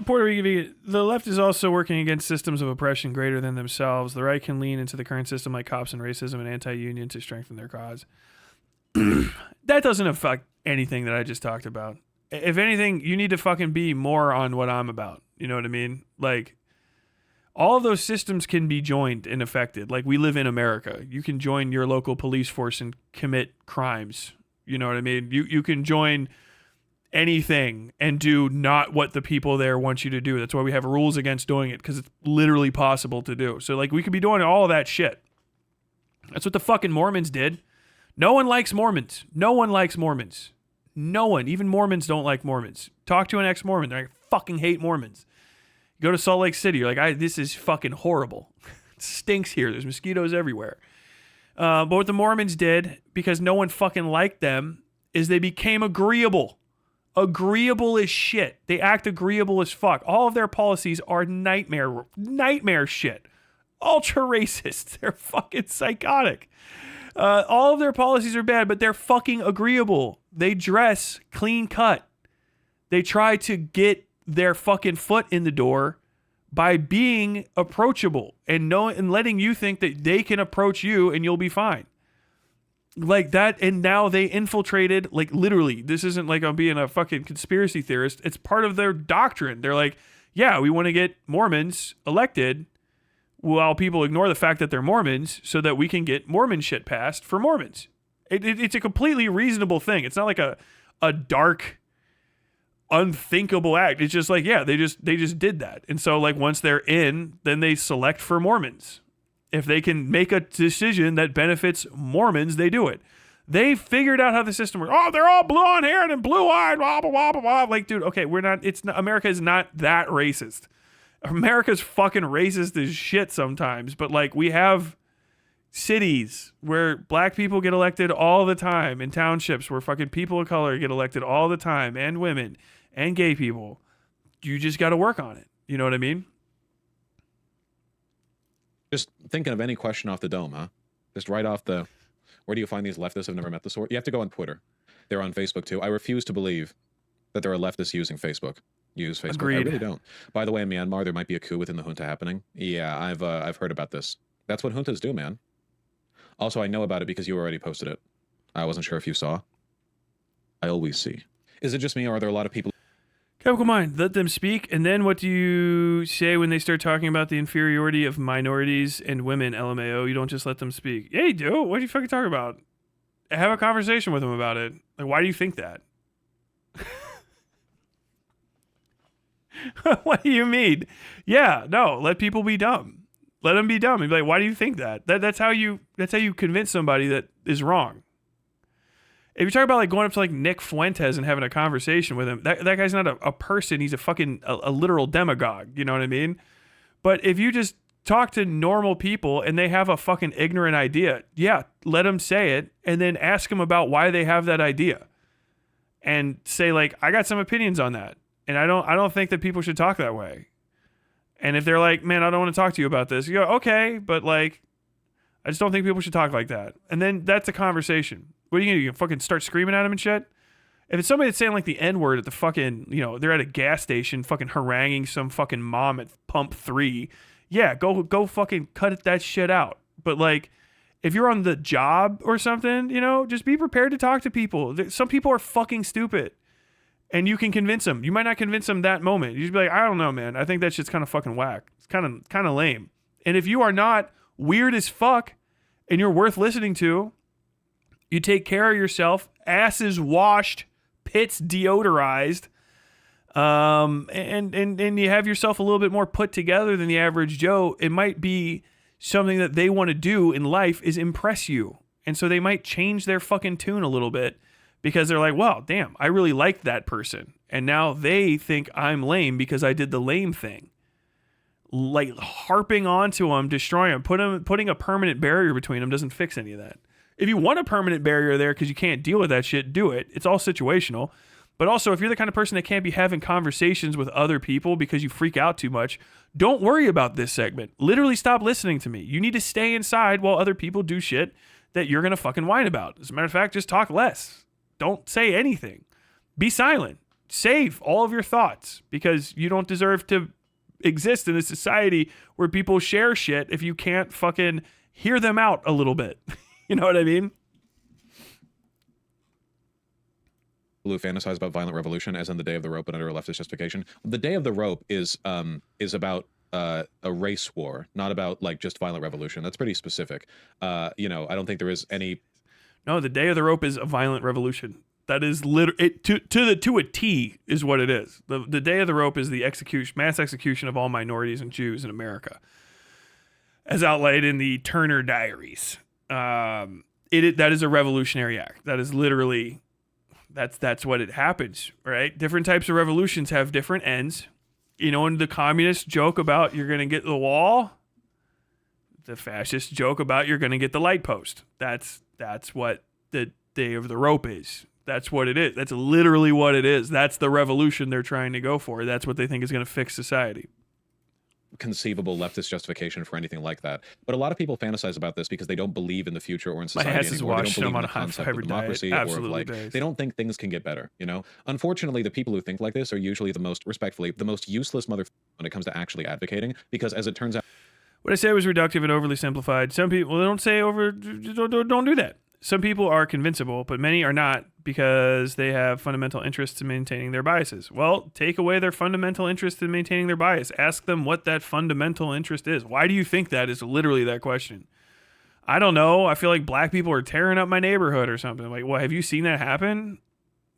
Puerto Rico, the left is also working against systems of oppression greater than themselves. The right can lean into the current system like cops and racism and anti-union to strengthen their cause. That doesn't affect anything that I just talked about. If anything, you need to fucking be more on what I'm about. You know what I mean? Like, all of those systems can be joined and affected. Like, we live in America. You can join your local police force and commit crimes. You know what I mean? You can join anything and do not what the people there want you to do. That's why we have rules against doing it, because it's literally possible to do. So, like, we could be doing all of that shit. That's what the fucking Mormons did. No one likes Mormons. No one likes Mormons. No one. Even Mormons don't like Mormons. Talk to an ex-Mormon. They're like, I fucking hate Mormons. You go to Salt Lake City. You're like, this is fucking horrible. It stinks here. There's mosquitoes everywhere. But what the Mormons did, because no one fucking liked them, is they became agreeable. Agreeable as shit. They act agreeable as fuck. All of their policies are nightmare shit. Ultra racist. They're fucking psychotic. All of their policies are bad, but they're fucking agreeable. They dress clean cut. They try to get their fucking foot in the door by being approachable and letting you think that they can approach you and you'll be fine. Like that, and now they infiltrated, like, literally, this isn't like I'm being a fucking conspiracy theorist. It's part of their doctrine. They're like, yeah, we want to get Mormons elected while people ignore the fact that they're Mormons so that we can get Mormon shit passed for Mormons. It's a completely reasonable thing. It's not like a dark, unthinkable act. It's just like, yeah, they just did that. And so, like, once they're in, then they select for Mormons. If they can make a decision that benefits Mormons, they do it. They figured out how the system works. Oh, they're all blonde-haired and blue-eyed, blah, blah, blah, blah, blah. Like, dude, okay, America is not that racist. America's fucking racist as shit sometimes, but, like, we have cities where black people get elected all the time, in townships where fucking people of color get elected all the time, and women, and gay people. You just got to work on it. You know what I mean?
Just thinking of any question off the dome, huh? Just right off the, where do you find these leftists who've never met the sort? You have to go on Twitter. They're on Facebook too. I refuse to believe that there are leftists using Facebook. Use Facebook.
Agreed.
I really don't. By the way, in Myanmar, there might be a coup within the junta happening. Yeah, I've heard about this. That's what juntas do, man. Also, I know about it because you already posted it. I wasn't sure if you saw. I always see. Is it just me, or are there a lot of people?
Chemical Mind, let them speak. And then what do you say when they start talking about the inferiority of minorities and women, LMAO? You don't just let them speak. Yeah, you do. What are you fucking talking about? have a conversation with them about it. Like, why do you think that? What do you mean? Yeah, no, let people be dumb. Let them be dumb and be like, why do you think that? That's how you convince somebody that is wrong. If you talk about like going up to like Nick Fuentes and having a conversation with him, that guy's not a person. He's a fucking a literal demagogue. You know what I mean? But if you just talk to normal people and they have a fucking ignorant idea, yeah, let them say it and then ask them about why they have that idea. And say like, I got some opinions on that. And I don't think that people should talk that way. And if they're like, man, I don't want to talk to you about this, you go, okay, but like, I just don't think people should talk like that. And then that's a conversation. What are you gonna do? You fucking start screaming at them and shit? If it's somebody that's saying like the N-word at the fucking, they're at a gas station fucking haranguing some fucking mom at pump 3, yeah, go fucking cut that shit out. But like, if you're on the job or something, just be prepared to talk to people. Some people are fucking stupid. And you can convince them. You might not convince them that moment. You just be like, I don't know, man. I think that shit's kind of fucking whack. It's kind of lame. And if you are not weird as fuck and you're worth listening to, you take care of yourself, asses washed, pits deodorized, and you have yourself a little bit more put together than the average Joe, it might be something that they want to do in life is impress you. And so they might change their fucking tune a little bit. Because they're like, wow, damn, I really like that person. And now they think I'm lame because I did the lame thing. Like harping onto them, destroying them, putting a permanent barrier between them doesn't fix any of that. If you want a permanent barrier there because you can't deal with that shit, do it. It's all situational. But also, if you're the kind of person that can't be having conversations with other people because you freak out too much, don't worry about this segment. Literally stop listening to me. You need to stay inside while other people do shit that you're going to fucking whine about. As a matter of fact, just talk less. Don't say anything. Be silent. Save all of your thoughts because you don't deserve to exist in a society where people share shit if you can't fucking hear them out a little bit. You know what I mean?
Who fantasize about violent revolution as in the day of the rope, but under a leftist justification. The day of the rope is about a race war, not about like just violent revolution. That's pretty specific. I don't think there is any.
No, the day of the rope is a violent revolution. That is literally to a T is what it is. The day of the rope is the mass execution of all minorities and Jews in America, as outlined in the Turner Diaries. That is a revolutionary act. That is literally that's what it happens, right? Different types of revolutions have different ends. And the communists joke about you're gonna get the wall. The fascists joke about you're gonna get the light post. That's what the day of the rope is. That's what it is. That's literally what it is. That's the revolution they're trying to go for. That's what they think is going to fix society.
Conceivable leftist justification for anything like that. But a lot of people fantasize about this because they don't believe in the future or in society anymore. They don't believe in the concept of democracy or of like, they don't think things can get better, Unfortunately, the people who think like this are usually the most useless motherfuckers when it comes to actually advocating, because as it turns out,
what I said was reductive and overly simplified. Some people don't say don't do that. Some people are convincible, but many are not because they have fundamental interests in maintaining their biases. Well, take away their fundamental interest in maintaining their bias. Ask them what that fundamental interest is. Why do you think that is literally that question? I don't know. I feel like black people are tearing up my neighborhood or something. Like, well, have you seen that happen?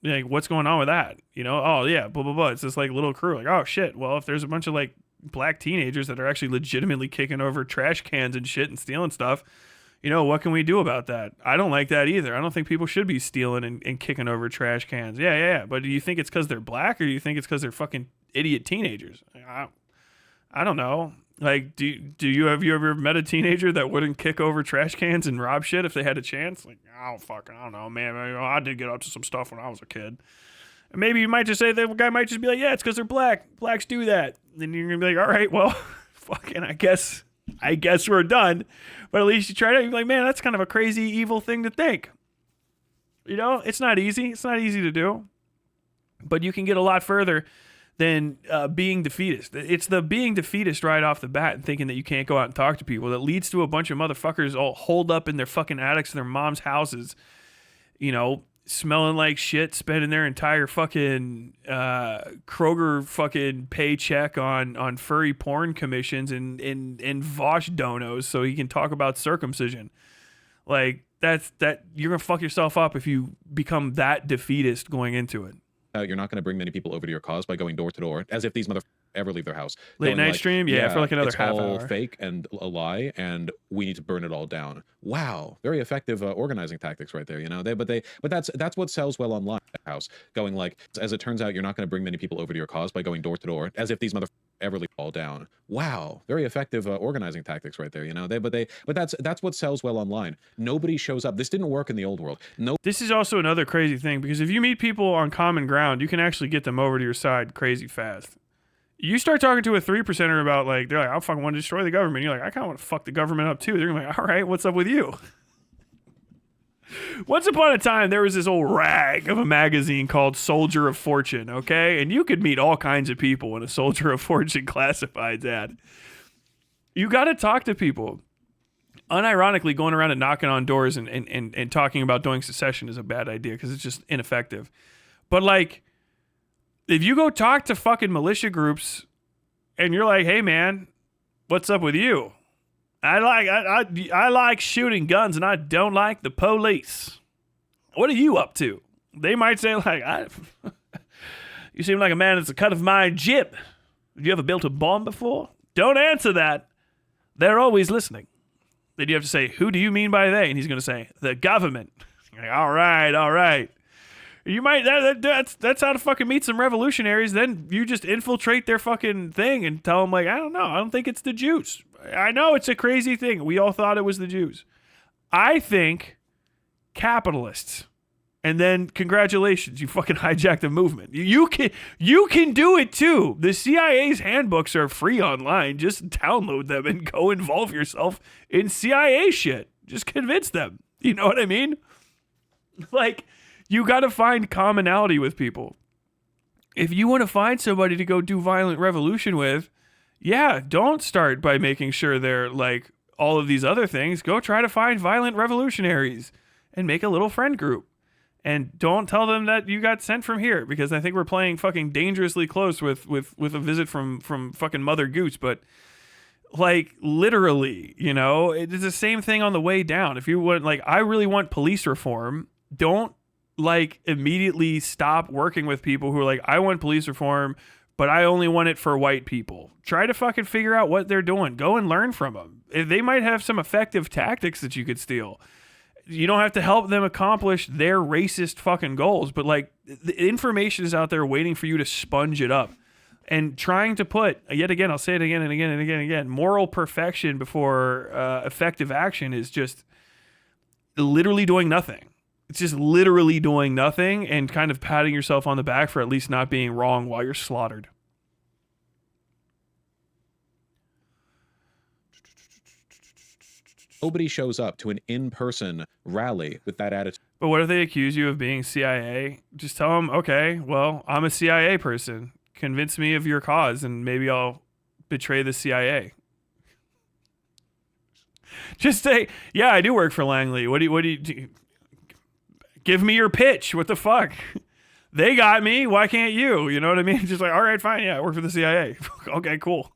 Like, what's going on with that? Oh yeah, blah, blah, blah. It's this like little crew. Like, oh shit. Well, if there's a bunch of like black teenagers that are actually legitimately kicking over trash cans and shit and stealing stuff, what can we do about that? I don't like that either. I don't think people should be stealing and kicking over trash cans. Yeah. But do you think it's because they're black or do you think it's because they're fucking idiot teenagers? I don't know. Like, have you ever met a teenager that wouldn't kick over trash cans and rob shit if they had a chance? Like, I don't know, man. I did get up to some stuff when I was a kid. And maybe you might just say that guy might just be like, yeah, it's because they're black. Blacks do that. Then you're gonna be like, all right, well, fucking, I guess we're done. But at least you try to be like, man, that's kind of a crazy, evil thing to think. It's not easy. It's not easy to do. But you can get a lot further than being defeatist. It's the being defeatist right off the bat and thinking that you can't go out and talk to people that leads to a bunch of motherfuckers all holed up in their fucking attics in their mom's houses, smelling like shit, spending their entire fucking Kroger fucking paycheck on furry porn commissions and Vaush donos so he can talk about circumcision. Like that you're gonna fuck yourself up if you become that defeatist going into it.
You're not going to bring many people over to your cause by going door to door, as if these motherfuckers ever leave their house.
Late
Going
night
like,
stream, yeah, for like another
it's
half
all
hour.
fake and a lie, and we need to burn it all down. Wow, very effective organizing tactics right there. You know, but that's what sells well online. House going like, as it turns out, you're not going to bring many people over to your cause by going door to door, as if these motherfuckers ever leave it all down. Wow, very effective organizing tactics right there. You know, but that's what sells well online. Nobody shows up. This didn't work in the old world. No.
This is also another crazy thing because if you meet people on common ground, you can actually get them over to your side crazy fast. You start talking to a 3%er about like, they're like, I fucking want to destroy the government. You're like, I kind of want to fuck the government up too. They're like, all right, what's up with you? Once upon a time, there was this old rag of a magazine called Soldier of Fortune, okay? And you could meet all kinds of people in a Soldier of Fortune classifieds ad. You got to talk to people. Unironically, going around and knocking on doors and talking about doing secession is a bad idea because it's just ineffective. But like, if you go talk to fucking militia groups and you're like, hey man, what's up with you? I like shooting guns and I don't like the police. What are you up to? They might say like, you seem like a man that's a cut of my jib. Have you ever built a bomb before? Don't answer that. They're always listening. Then you have to say, who do you mean by they? And he's going to say, the government. Like, all right. You might that's how to fucking meet some revolutionaries. Then you just infiltrate their fucking thing and tell them like, I don't know. I don't think it's the Jews. I know it's a crazy thing. We all thought it was the Jews. I think capitalists. And then congratulations, you fucking hijacked the movement. You can do it too. The CIA's handbooks are free online. Just download them and go involve yourself in CIA shit. Just convince them. You know what I mean? Like, you got to find commonality with people. If you want to find somebody to go do violent revolution with, yeah, don't start by making sure they're like all of these other things. Go try to find violent revolutionaries and make a little friend group. And don't tell them that you got sent from here, because I think we're playing fucking dangerously close with a visit from fucking Mother Goose. But like literally, you know, it's the same thing on the way down. If you want, like, I really want police reform, don't like immediately stop working with people who are like, I want police reform, but I only want it for white people. Try to fucking figure out what they're doing. Go and learn from them. They might have some effective tactics that you could steal. You don't have to help them accomplish their racist fucking goals, but like the information is out there waiting for you to sponge it up. And trying to put, yet again, I'll say it again and again and again and again, moral perfection before effective action is just literally doing nothing. It's just literally doing nothing and kind of patting yourself on the back for at least not being wrong while you're slaughtered.
Nobody shows up to an in-person rally with that attitude.
But what if they accuse you of being CIA? Just tell them, okay, well, I'm a CIA person. Convince me of your cause and maybe I'll betray the CIA. Just say, yeah, I do work for Langley. What do you give me your pitch? What the fuck? They got me. Why can't you? You know what I mean? Just like, all right, fine. Yeah, I work for the CIA. Okay, cool.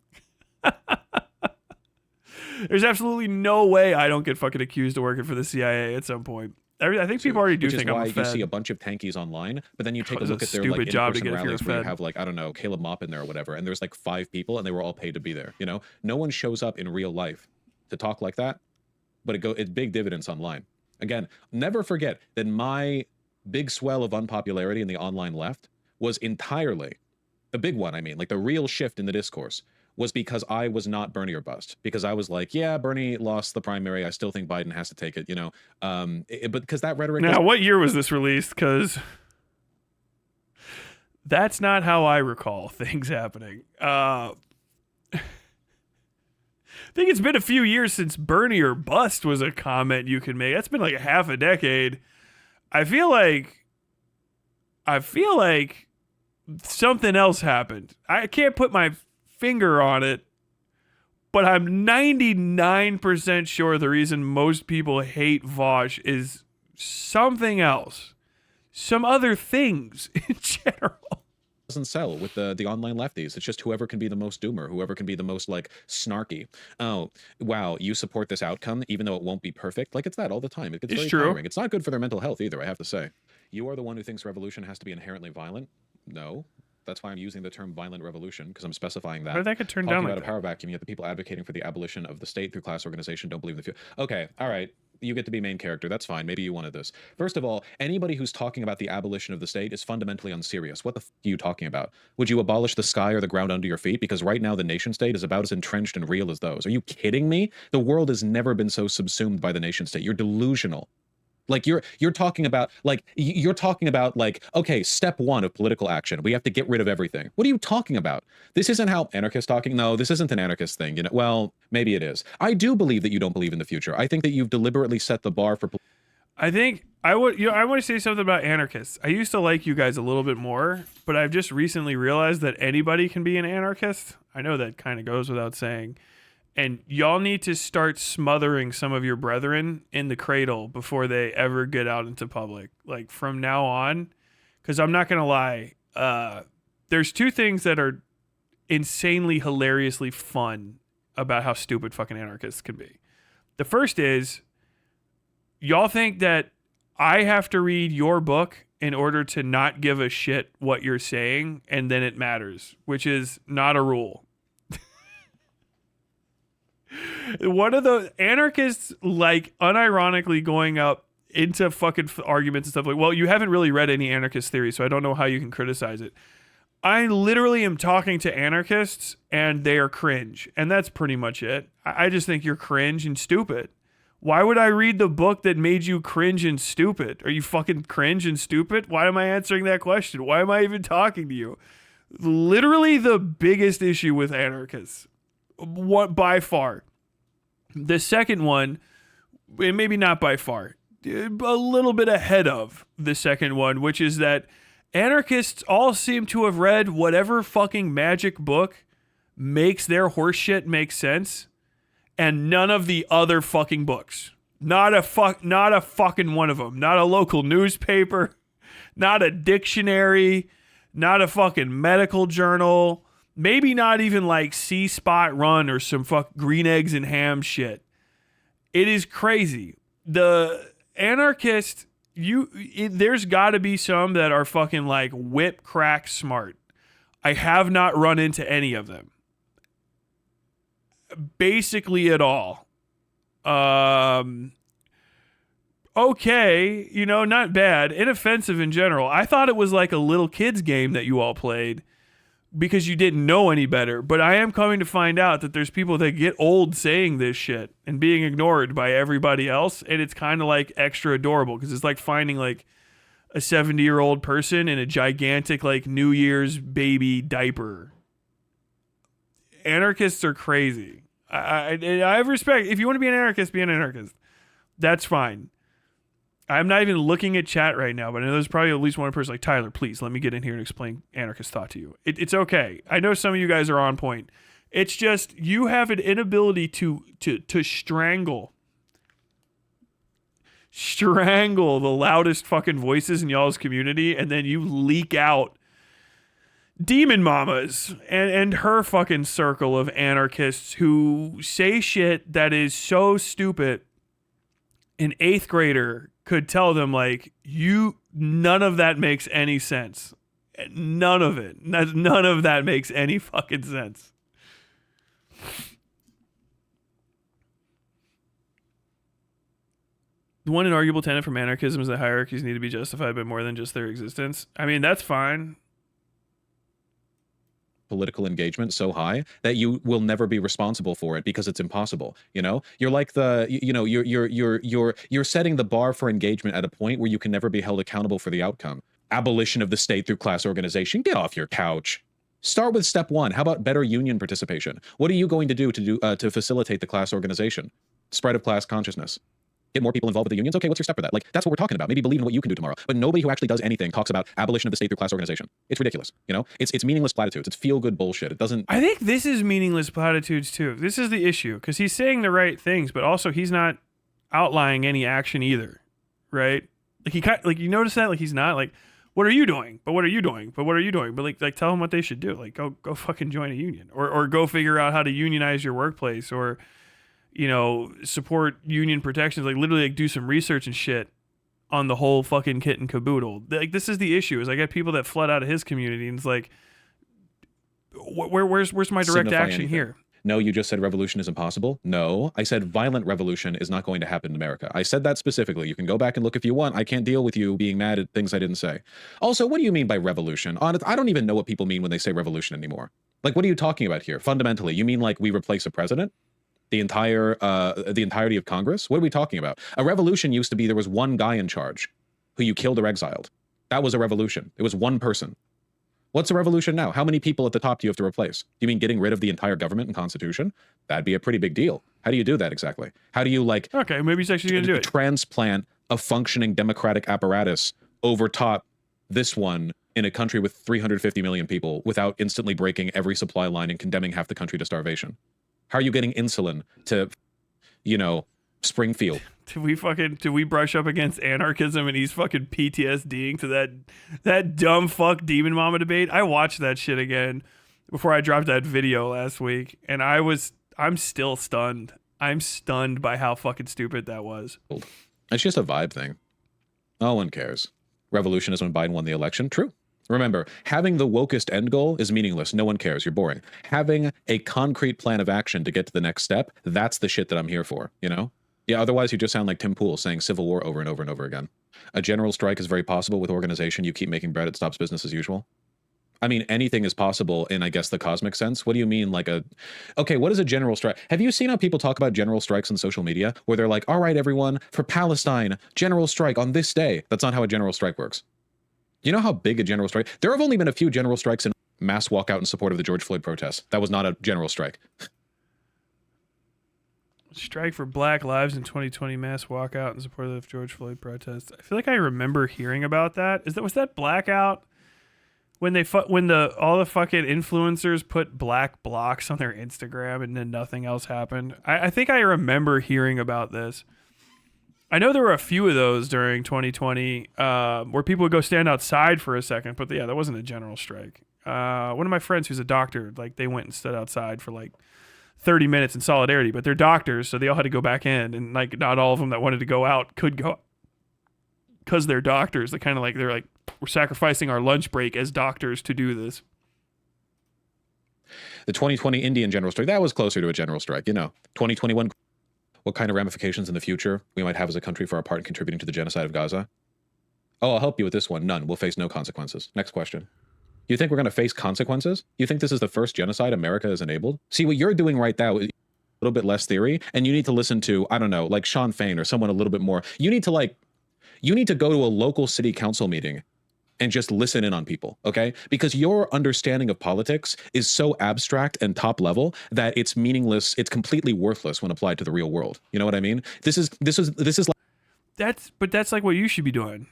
There's absolutely no way I don't get fucking accused of working for the CIA at some point. I think people already do think I'm a Fed.
Which is why you see a bunch of tankies online, but then you take a look at their like in-person rallies where you have like, I don't know, Caleb Mop in there or whatever, and there's like 5 people and they were all paid to be there. You know, no one shows up in real life to talk like that, but it's big dividends online. Again, never forget that my big swell of unpopularity in the online left was entirely, the big one, I mean, like the real shift in the discourse was because I was not Bernie or bust. Because I was like, yeah, Bernie lost the primary. I still think Biden has to take it, you know. But because that rhetoric...
Now, what year was this released? Because that's not how I recall things happening. I think it's been a few years since Bernie or bust was a comment you can make. That's been like half a decade. I feel like something else happened. I can't put my finger on it, but I'm 99% sure the reason most people hate Vaush is something else. Some other things in general.
doesn't sell with the online lefties. It's just whoever can be the most doomer, whoever can be the most like snarky. Oh, wow, you support this outcome even though it won't be perfect. Like it's that all the time. It gets
It's
very
true.
tiring. It's not good for their mental health either, I have to say. You are the one who thinks revolution has to be inherently violent. No. That's why I'm using the term violent revolution, because I'm specifying that.
How did that get turned
Talking
down like
about a
that?
power vacuum, yet the people advocating for the abolition of the state through class organization don't believe in the future. Okay, all right. You get to be main character. That's fine. Maybe you wanted this. First of all, anybody who's talking about the abolition of the state is fundamentally unserious. What the f are you talking about? Would you abolish the sky or the ground under your feet? Because right now the nation state is about as entrenched and real as those. Are you kidding me? The world has never been so subsumed by the nation state. You're delusional. Like you're talking about like okay, step one of political action, we have to get rid of everything. What are you talking about? This isn't how anarchists talking. No, this isn't an anarchist thing, you know. Well, maybe it is. I do believe that you don't believe in the future. I think that you've deliberately set the bar for
I think I would. I want to say something about anarchists. I used to like you guys a little bit more, but I've just recently realized that anybody can be an anarchist. I know that kind of goes without saying. And y'all need to start smothering some of your brethren in the cradle before they ever get out into public. Like from now on, because I'm not going to lie. There's two things that are insanely, hilariously fun about how stupid fucking anarchists can be. The first is y'all think that I have to read your book in order to not give a shit what you're saying, and then it matters, which is not a rule. One of the anarchists, like, unironically going up into fucking arguments and stuff like, well, you haven't really read any anarchist theory, so I don't know how you can criticize it. I literally am talking to anarchists, and they are cringe. And that's pretty much it. I just think you're cringe and stupid. Why would I read the book that made you cringe and stupid? Are you fucking cringe and stupid? Why am I answering that question? Why am I even talking to you? Literally the biggest issue with anarchists. What by far. The second one, and maybe not by far, a little bit ahead of the second one, which is that anarchists all seem to have read whatever fucking magic book makes their horseshit make sense, and none of the other fucking books. Not a fucking one of them. Not a local newspaper, not a dictionary, not a fucking medical journal. Maybe not even like C Spot Run or some fuck green eggs and ham shit. It is crazy. The anarchist, there's got to be some that are fucking like whip crack smart. I have not run into any of them. Basically at all. Okay, you know, not bad. Inoffensive in general. I thought it was like a little kid's game that you all played, because you didn't know any better. But I am coming to find out that there's people that get old saying this shit and being ignored by everybody else. And it's kind of like extra adorable, because it's like finding like a 70-year-old person in a gigantic like New Year's baby diaper. Anarchists are crazy. I have respect. If you want to be an anarchist, be an anarchist. That's fine. I'm not even looking at chat right now, but I know there's probably at least one person like, Tyler, please let me get in here and explain anarchist thought to you. It's okay. I know some of you guys are on point. It's just you have an inability to strangle the loudest fucking voices in y'all's community, and then you leak out Demon Mamas and her fucking circle of anarchists who say shit that is so stupid. An 8th grader could tell them, like, none of that makes any sense. None of it. None of that makes any fucking sense. The one inarguable tenet from anarchism is that hierarchies need to be justified by more than just their existence. I mean, that's fine.
Political engagement so high that you will never be responsible for it because it's impossible. You know, you're like you're setting the bar for engagement at a point where you can never be held accountable for the outcome. Abolition of the state through class organization. Get off your couch. Start with step one. How about better union participation? What are you going to do to facilitate the class organization? Spread of class consciousness. Get more people involved with the unions. Okay, what's your step for that? Like, that's what we're talking about. Maybe believe in what you can do tomorrow. But nobody who actually does anything talks about abolition of the state through class organization. It's ridiculous. You know, it's meaningless platitudes. It's feel-good bullshit. It doesn't.
I think this is meaningless platitudes too. This is the issue, because he's saying the right things, but also he's not outlining any action either, right? Like you notice that, like he's not like, what are you doing? But what are you doing? But what are you doing? But like tell them what they should do. Like go fucking join a union, or go figure out how to unionize your workplace, or support union protections. Like literally like do some research and shit on the whole fucking kit and caboodle. Like this is the issue. Is I get people that flood out of his community and it's like, where's my direct
Signify
action
anything.
here?
No, you just said revolution is impossible. No, I said violent revolution is not going to happen in America. I said that specifically. You can go back and look if you want. I can't deal with you being mad at things I didn't say. Also, what do you mean by revolution? I don't even know what people mean when they say revolution anymore. Like, what are you talking about here? Fundamentally, you mean like we replace a president? The entirety of Congress? What are we talking about? A revolution used to be there was one guy in charge who you killed or exiled. That was a revolution. It was one person. What's a revolution now? How many people at the top do you have to replace? You mean getting rid of the entire government and constitution? That'd be a pretty big deal. How do you do that exactly? How do you
Okay, maybe he's actually going to do it.
Transplant a functioning democratic apparatus over top this one in a country with 350 million people without instantly breaking every supply line and condemning half the country to starvation? How are you getting insulin to, Springfield?
Did we brush up against anarchism and he's fucking PTSDing to that dumb fuck Demon Mama debate? I watched that shit again before I dropped that video last week, and I'm still stunned. I'm stunned by how fucking stupid that was.
It's just a vibe thing. No one cares. Revolution is when Biden won the election. True. Remember, having the wokest end goal is meaningless. No one cares. You're boring. Having a concrete plan of action to get to the next step, that's the shit that I'm here for, Yeah, otherwise you just sound like Tim Pool saying civil war over and over and over again. A general strike is very possible with organization. You keep making bread, it stops business as usual. I mean, anything is possible in, I guess, the cosmic sense. What do you mean okay, what is a general strike? Have you seen how people talk about general strikes on social media where they're like, all right, everyone, for Palestine, general strike on this day? That's not how a general strike works. You know how big a general strike? There have only been a few general strikes and mass walkout in support of the George Floyd protests. That was not a general strike.
Strike for Black Lives in 2020 mass walkout in support of the George Floyd protests. I feel like I remember hearing about that. Was that blackout when all the fucking influencers put black blocks on their Instagram and then nothing else happened? I think I remember hearing about this. I know there were a few of those during 2020 where people would go stand outside for a second, but yeah, that wasn't a general strike. One of my friends who's a doctor, they went and stood outside for 30 minutes in solidarity, but they're doctors, so they all had to go back in, and not all of them that wanted to go out could go because they're doctors. We're sacrificing our lunch break as doctors to do this.
The 2020 Indian general strike, that was closer to a general strike. 2021, what kind of ramifications in the future we might have as a country for our part in contributing to the genocide of Gaza? Oh, I'll help you with this one. None. We'll face no consequences. Next question. You think we're going to face consequences? You think this is the first genocide America has enabled? See, what you're doing right now is a little bit less theory, and you need to listen to, I don't know, like Sean Fain or someone a little bit more. You need to go to a local city council meeting and just listen in on people, okay? Because your understanding of politics is so abstract and top level that it's meaningless, it's completely worthless when applied to the real world. You know what I mean? This is like
That's like what you should be doing.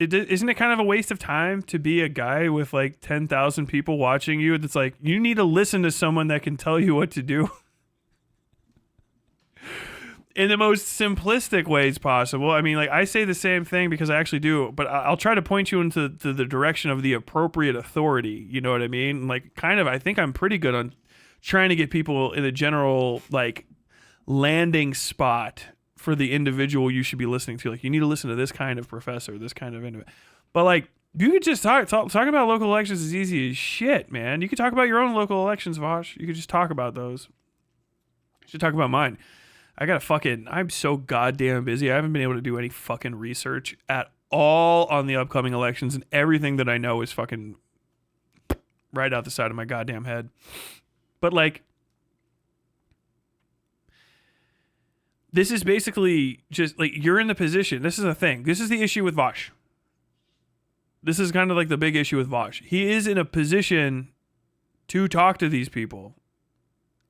Isn't it kind of a waste of time to be a guy with 10,000 people watching you? That's you need to listen to someone that can tell you what to do in the most simplistic ways possible. I mean, I say the same thing because I actually do, but I'll try to point you into the direction of the appropriate authority. You know what I mean? I think I'm pretty good on trying to get people in a general landing spot for the individual you should be listening to. You need to listen to this kind of professor, this kind of individual. But you could just talk about local elections is easy as shit, man. You could talk about your own local elections, Vaush. You could just talk about those. You should talk about mine. I'm so goddamn busy. I haven't been able to do any fucking research at all on the upcoming elections, and everything that I know is fucking right out the side of my goddamn head. But this is basically just you're in the position. This is the thing. This is the issue with Vaush. This is kind of the big issue with Vaush. He is in a position to talk to these people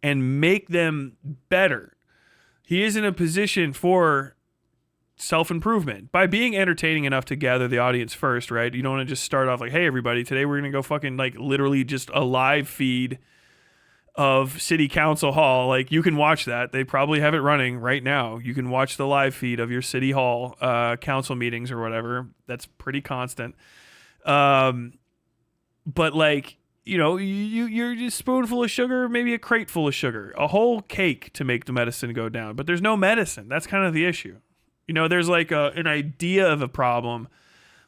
and make them better. He is in a position for self-improvement by being entertaining enough to gather the audience first, right? You don't want to just start off hey, everybody, today we're going to go fucking literally just a live feed of City Council Hall. Like, you can watch that. They probably have it running right now. You can watch the live feed of your City Hall council meetings or whatever. That's pretty constant. But like, you know, you're just a spoonful of sugar, maybe a crate full of sugar, a whole cake to make the medicine go down. But there's no medicine. That's kind of the issue. You know, there's like an idea of a problem.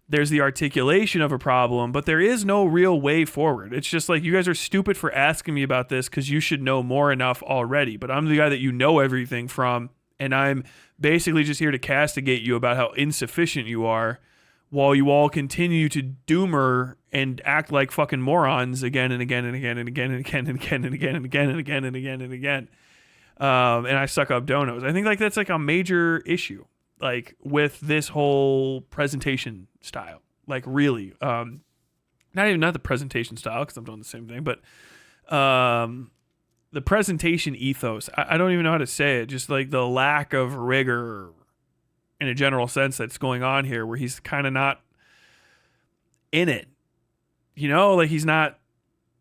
There's the articulation of a problem, but there is no real way forward. It's just like, you guys are stupid for asking me about this because you should know more enough already. But I'm the guy that you know everything from, and I'm basically just here to castigate you about how insufficient you are, while you all continue to doomer and act like fucking morons again and again and again and again and again and again and again and again and again and again and again. And I suck up donos. I think like that's like a major issue, like with this whole presentation style. Like really, not the presentation style, because I'm doing the same thing, but the presentation ethos. I don't even know how to say it. Just like the lack of rigor in a general sense that's going on here, where he's kind of not in it, you know, like he's not,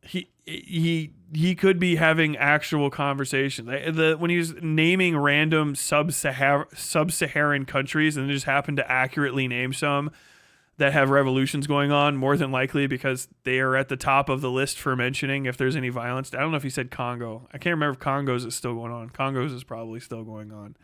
he could be having actual conversations. When he was naming random sub-Saharan countries, and just happened to accurately name some that have revolutions going on, more than likely because they are at the top of the list for mentioning if there's any violence. I don't know if he said Congo. I can't remember if Congo's is still going on. Congo's is probably still going on.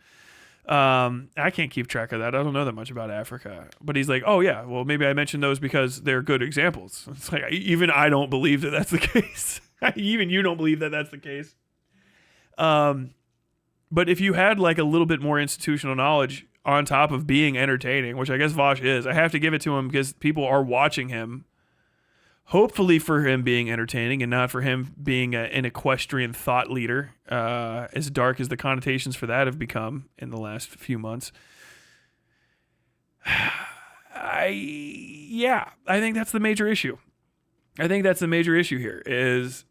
I can't keep track of that. I don't know that much about Africa. But he's like, oh yeah, well maybe I mentioned those because they're good examples. It's like, even I don't believe that that's the case. Even you don't believe that that's the case. But if you had like a little bit more institutional knowledge on top of being entertaining, which I guess Vaush is, I have to give it to him because people are watching him. Hopefully for him being entertaining and not for him being an equestrian thought leader, as dark as the connotations for that have become in the last few months. I think that's the major issue. I think that's the major issue here is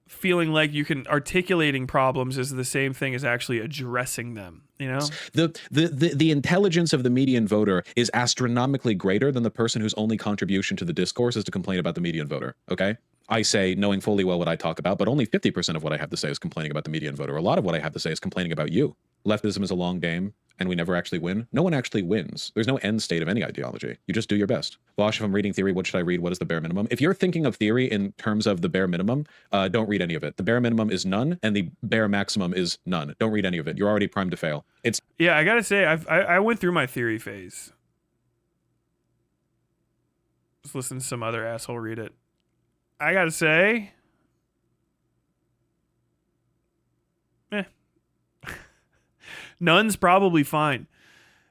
feeling like you can articulating problems is the same thing as actually addressing them. You know,
the intelligence of the median voter is astronomically greater than the person whose only contribution to the discourse is to complain about the median voter. Okay, I say knowing fully well what I talk about, but only 50% of what I have to say is complaining about the median voter. A lot of what I have to say is complaining about you. Leftism is a long game, and we never actually win. No one actually wins. There's no end state of any ideology. You just do your best. Vaush, if I'm reading theory, what should I read? What is the bare minimum? If you're thinking of theory in terms of the bare minimum, don't read any of it. The bare minimum is none, and the bare maximum is none. Don't read any of it. You're already primed to fail.
Yeah, I gotta say, I went through my theory phase. Just listen to some other asshole read it. I gotta say, none's probably fine.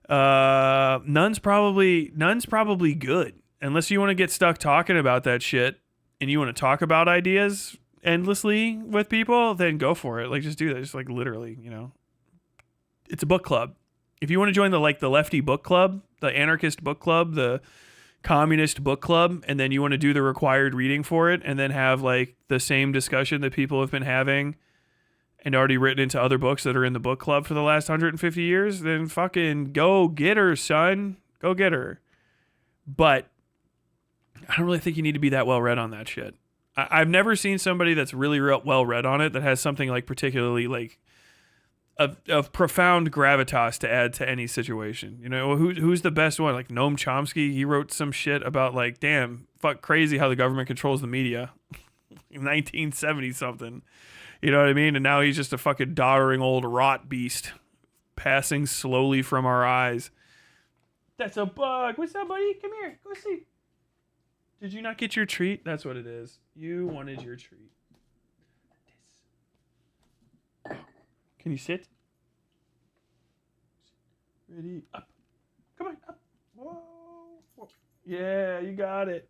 None's probably good. Unless you want to get stuck talking about that shit and you want to talk about ideas endlessly with people, then go for it. Like, just do that. Just like literally, you know. It's a book club. If you want to join the lefty book club, the anarchist book club, the communist book club, and then you want to do the required reading for it and then have like the same discussion that people have been having and already written into other books that are in the book club for the last 150 years, then fucking go get her, son. Go get her. But I don't really think you need to be that well read on that shit. I've never seen somebody that's really well read on it that has something like particularly like of profound gravitas to add to any situation. You know, who's the best one? Like Noam Chomsky, he wrote some shit about like, damn, fuck crazy how the government controls the media in 1970 something. You know what I mean? And now he's just a fucking doddering old rot beast passing slowly from our eyes. That's a bug. What's up, buddy? Come here. Go see. Did you not get your treat? That's what it is. You wanted your treat. Can you sit? Ready? Up. Come on, up. Whoa. Whoa. Yeah, you got it.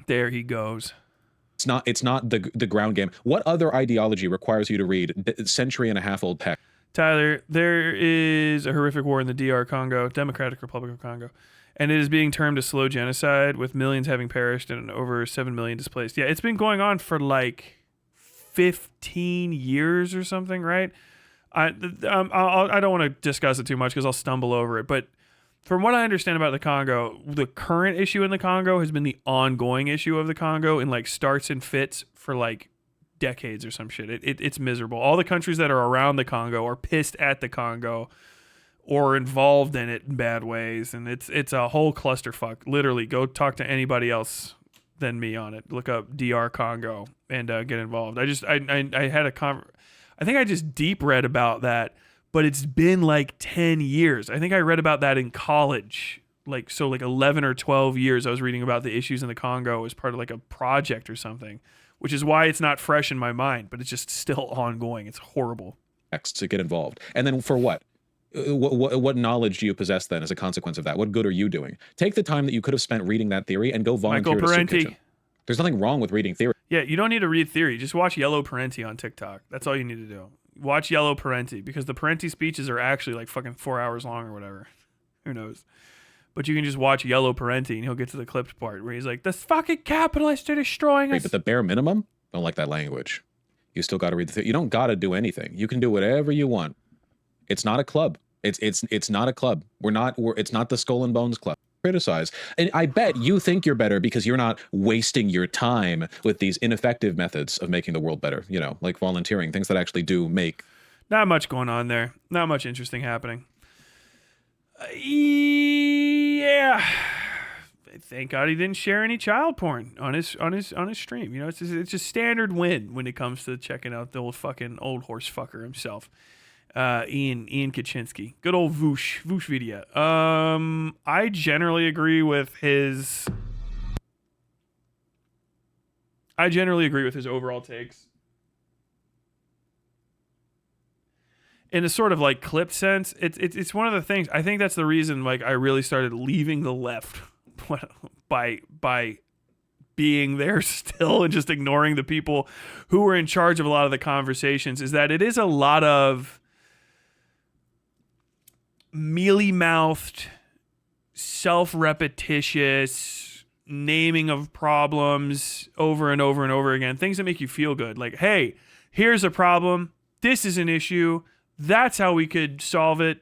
There he goes.
It's not the ground game. What other ideology requires you to read century and a half old text?
Tyler, there is a horrific war in the DR Congo, Democratic Republic of Congo, and it is being termed a slow genocide with millions having perished and over 7 million displaced. Yeah, it's been going on for like 15 years or something, right? I don't want to discuss it too much because I'll stumble over it, but from what I understand about the Congo, the current issue in the Congo has been the ongoing issue of the Congo and like starts and fits for like decades or some shit. It's miserable. All the countries that are around the Congo are pissed at the Congo or involved in it in bad ways, and it's a whole clusterfuck. Literally, go talk to anybody else than me on it. Look up DR Congo and get involved. I had I think I just deep read about that, but it's been like 10 years. I think I read about that in college. Like 11 or 12 years I was reading about the issues in the Congo as part of like a project or something, which is why it's not fresh in my mind, but it's just still ongoing. It's horrible.
To get involved. And then for what? What knowledge do you possess then as a consequence of that? What good are you doing? Take the time that you could have spent reading that theory and go volunteer at a soup kitchen. There's nothing wrong with reading theory.
Yeah, you don't need to read theory. Just watch Yellow Parenti on TikTok. That's all you need to do. Watch Yellow Parenti, because the Parenti speeches are actually like fucking 4 hours long or whatever. Who knows? But you can just watch Yellow Parenti and he'll get to the clipped part where he's like, the fucking capitalists are destroying us.
But the bare minimum, don't like that language. You still got to read the theory. You don't got to do anything. You can do whatever you want. It's not a club. It's not a club. It's not the Skull and Bones Club. Criticize. And I bet you think you're better because you're not wasting your time with these ineffective methods of making the world better, you know, like volunteering, things that actually do make.
Not much going on there. Not much interesting happening. Yeah. Thank God he didn't share any child porn on his stream. You know, it's a standard win when it comes to checking out the old horse fucker himself. Ian Kaczynski. Good old Vaush video. I generally agree with his overall takes. In a sort of like clip sense, it's one of the things. I think that's the reason like I really started leaving the left by being there still and just ignoring the people who were in charge of a lot of the conversations, is that it is a lot of mealy-mouthed, self-repetitious naming of problems over and over and over again, things that make you feel good. Like, hey, here's a problem. This is an issue. That's how we could solve it.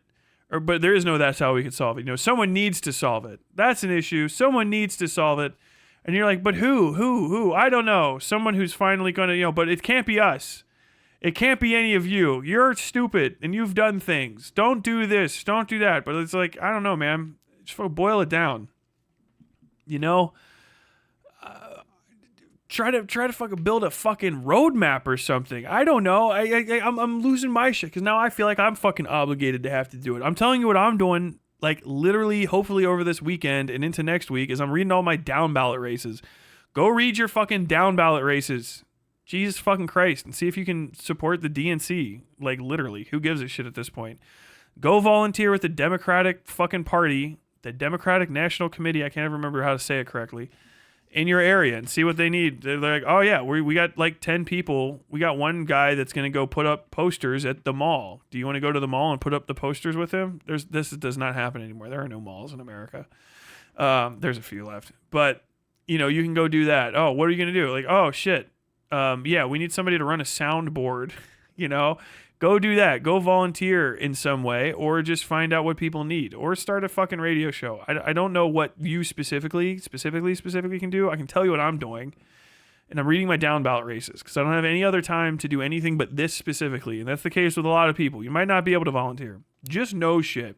But there is no that's how we could solve it. You know, someone needs to solve it. That's an issue. Someone needs to solve it. And you're like, but who? I don't know. Someone who's finally going to, but it can't be us. It can't be any of you. You're stupid and you've done things. Don't do this. Don't do that. But it's like, I don't know, man. Just boil it down. You know? Try to fucking build a fucking roadmap or something. I don't know. I'm losing my shit because now I feel like I'm fucking obligated to have to do it. I'm telling you what I'm doing, like literally, hopefully over this weekend and into next week, is I'm reading all my down ballot races. Go read your fucking down ballot races. Jesus fucking Christ, and see if you can support the DNC. Like literally, who gives a shit at this point? Go volunteer with the Democratic fucking Party, the Democratic National Committee. I can't ever remember how to say it correctly. In your area and see what they need. They're like, oh yeah, we got like 10 people. We got one guy that's going to go put up posters at the mall. Do you want to go to the mall and put up the posters with him? This does not happen anymore. There are no malls in America. There's a few left, but you can go do that. Oh, what are you going to do? Like, oh shit. Yeah, we need somebody to run a soundboard, go do that. Go volunteer in some way, or just find out what people need, or start a fucking radio show. I don't know what you specifically can do. I can tell you what I'm doing, and I'm reading my down ballot races because I don't have any other time to do anything but this specifically, and that's the case with a lot of people. You might not be able to volunteer. Just know shit.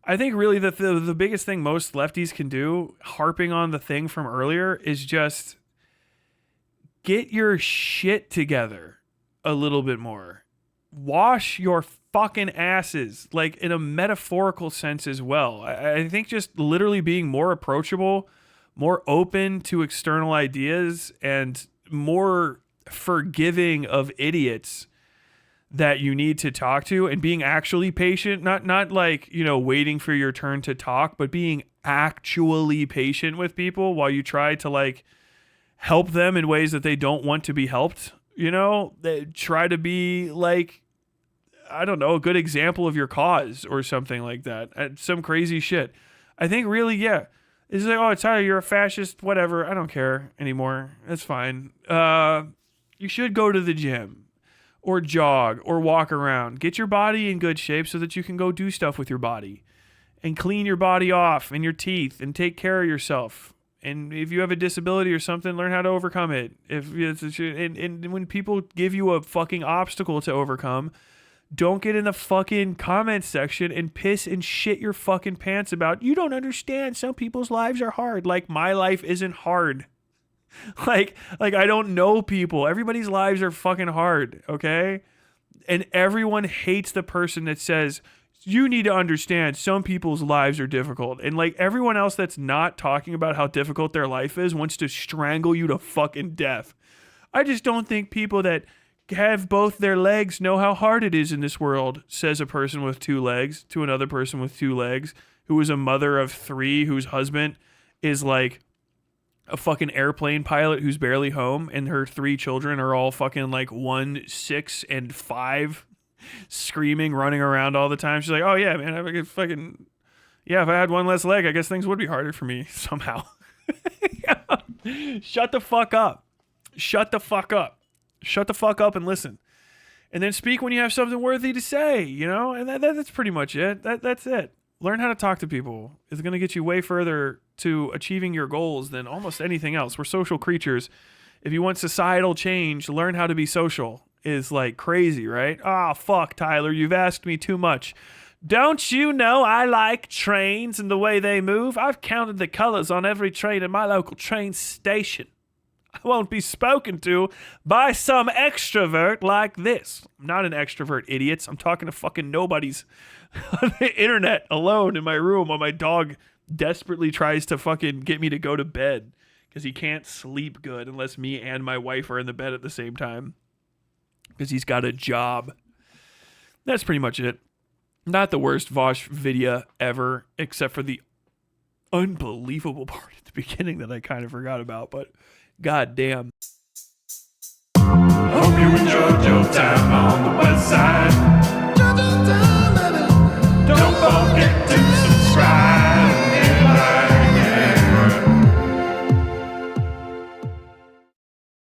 I think really that the biggest thing most lefties can do, harping on the thing from earlier, is just get your shit together a little bit more. Wash your fucking asses, like in a metaphorical sense as well. I think just literally being more approachable, more open to external ideas, and more forgiving of idiots that you need to talk to, and being actually patient, not like, waiting for your turn to talk, but being actually patient with people while you try to like help them in ways that they don't want to be helped. They try to be like, I don't know, a good example of your cause or something like that. Some crazy shit. I think really, yeah. It's like, oh, Tyler, you're a fascist, whatever. I don't care anymore. That's fine. You should go to the gym. or jog or walk around. Get your body in good shape so that you can go do stuff with your body and clean your body off and your teeth and take care of yourself. And if you have a disability or something, learn how to overcome it. And when people give you a fucking obstacle to overcome, don't get in the fucking comment section and piss and shit your fucking pants about, you don't understand, some people's lives are hard. Like, my life isn't hard. Like I don't know people. Everybody's lives are fucking hard, okay? And everyone hates the person that says, you need to understand some people's lives are difficult. And like everyone else that's not talking about how difficult their life is wants to strangle you to fucking death. I just don't think people that have both their legs know how hard it is in this world, says a person with 2 legs to another person with 2 legs who is a mother of 3 whose husband is like a fucking airplane pilot who's barely home, and her 3 children are all fucking like 1, 6, and 5, screaming, running around all the time. She's like, oh yeah, man, I could fucking, yeah, if I had 1 less leg, I guess things would be harder for me somehow. Shut the fuck up. Shut the fuck up. Shut the fuck up and listen. And then speak when you have something worthy to say, you know? And that's pretty much it. That's it. Learn how to talk to people. It's going to get you way further to achieving your goals than almost anything else. We're social creatures. If you want societal change, learn how to be social. Is like crazy, right? Ah, fuck, Tyler, you've asked me too much. Don't you know I like trains and the way they move? I've counted the colors on every train in my local train station. I won't be spoken to by some extrovert like this. I'm not an extrovert, idiots. I'm talking to fucking nobodies on the internet alone in my room while my dog desperately tries to fucking get me to go to bed because he can't sleep good unless me and my wife are in the bed at the same time because he's got a job. That's pretty much it. Not the worst Vaush video ever, except for the unbelievable part at the beginning that I kind of forgot about, but god damn.
Hope you enjoyed your time on the Westside.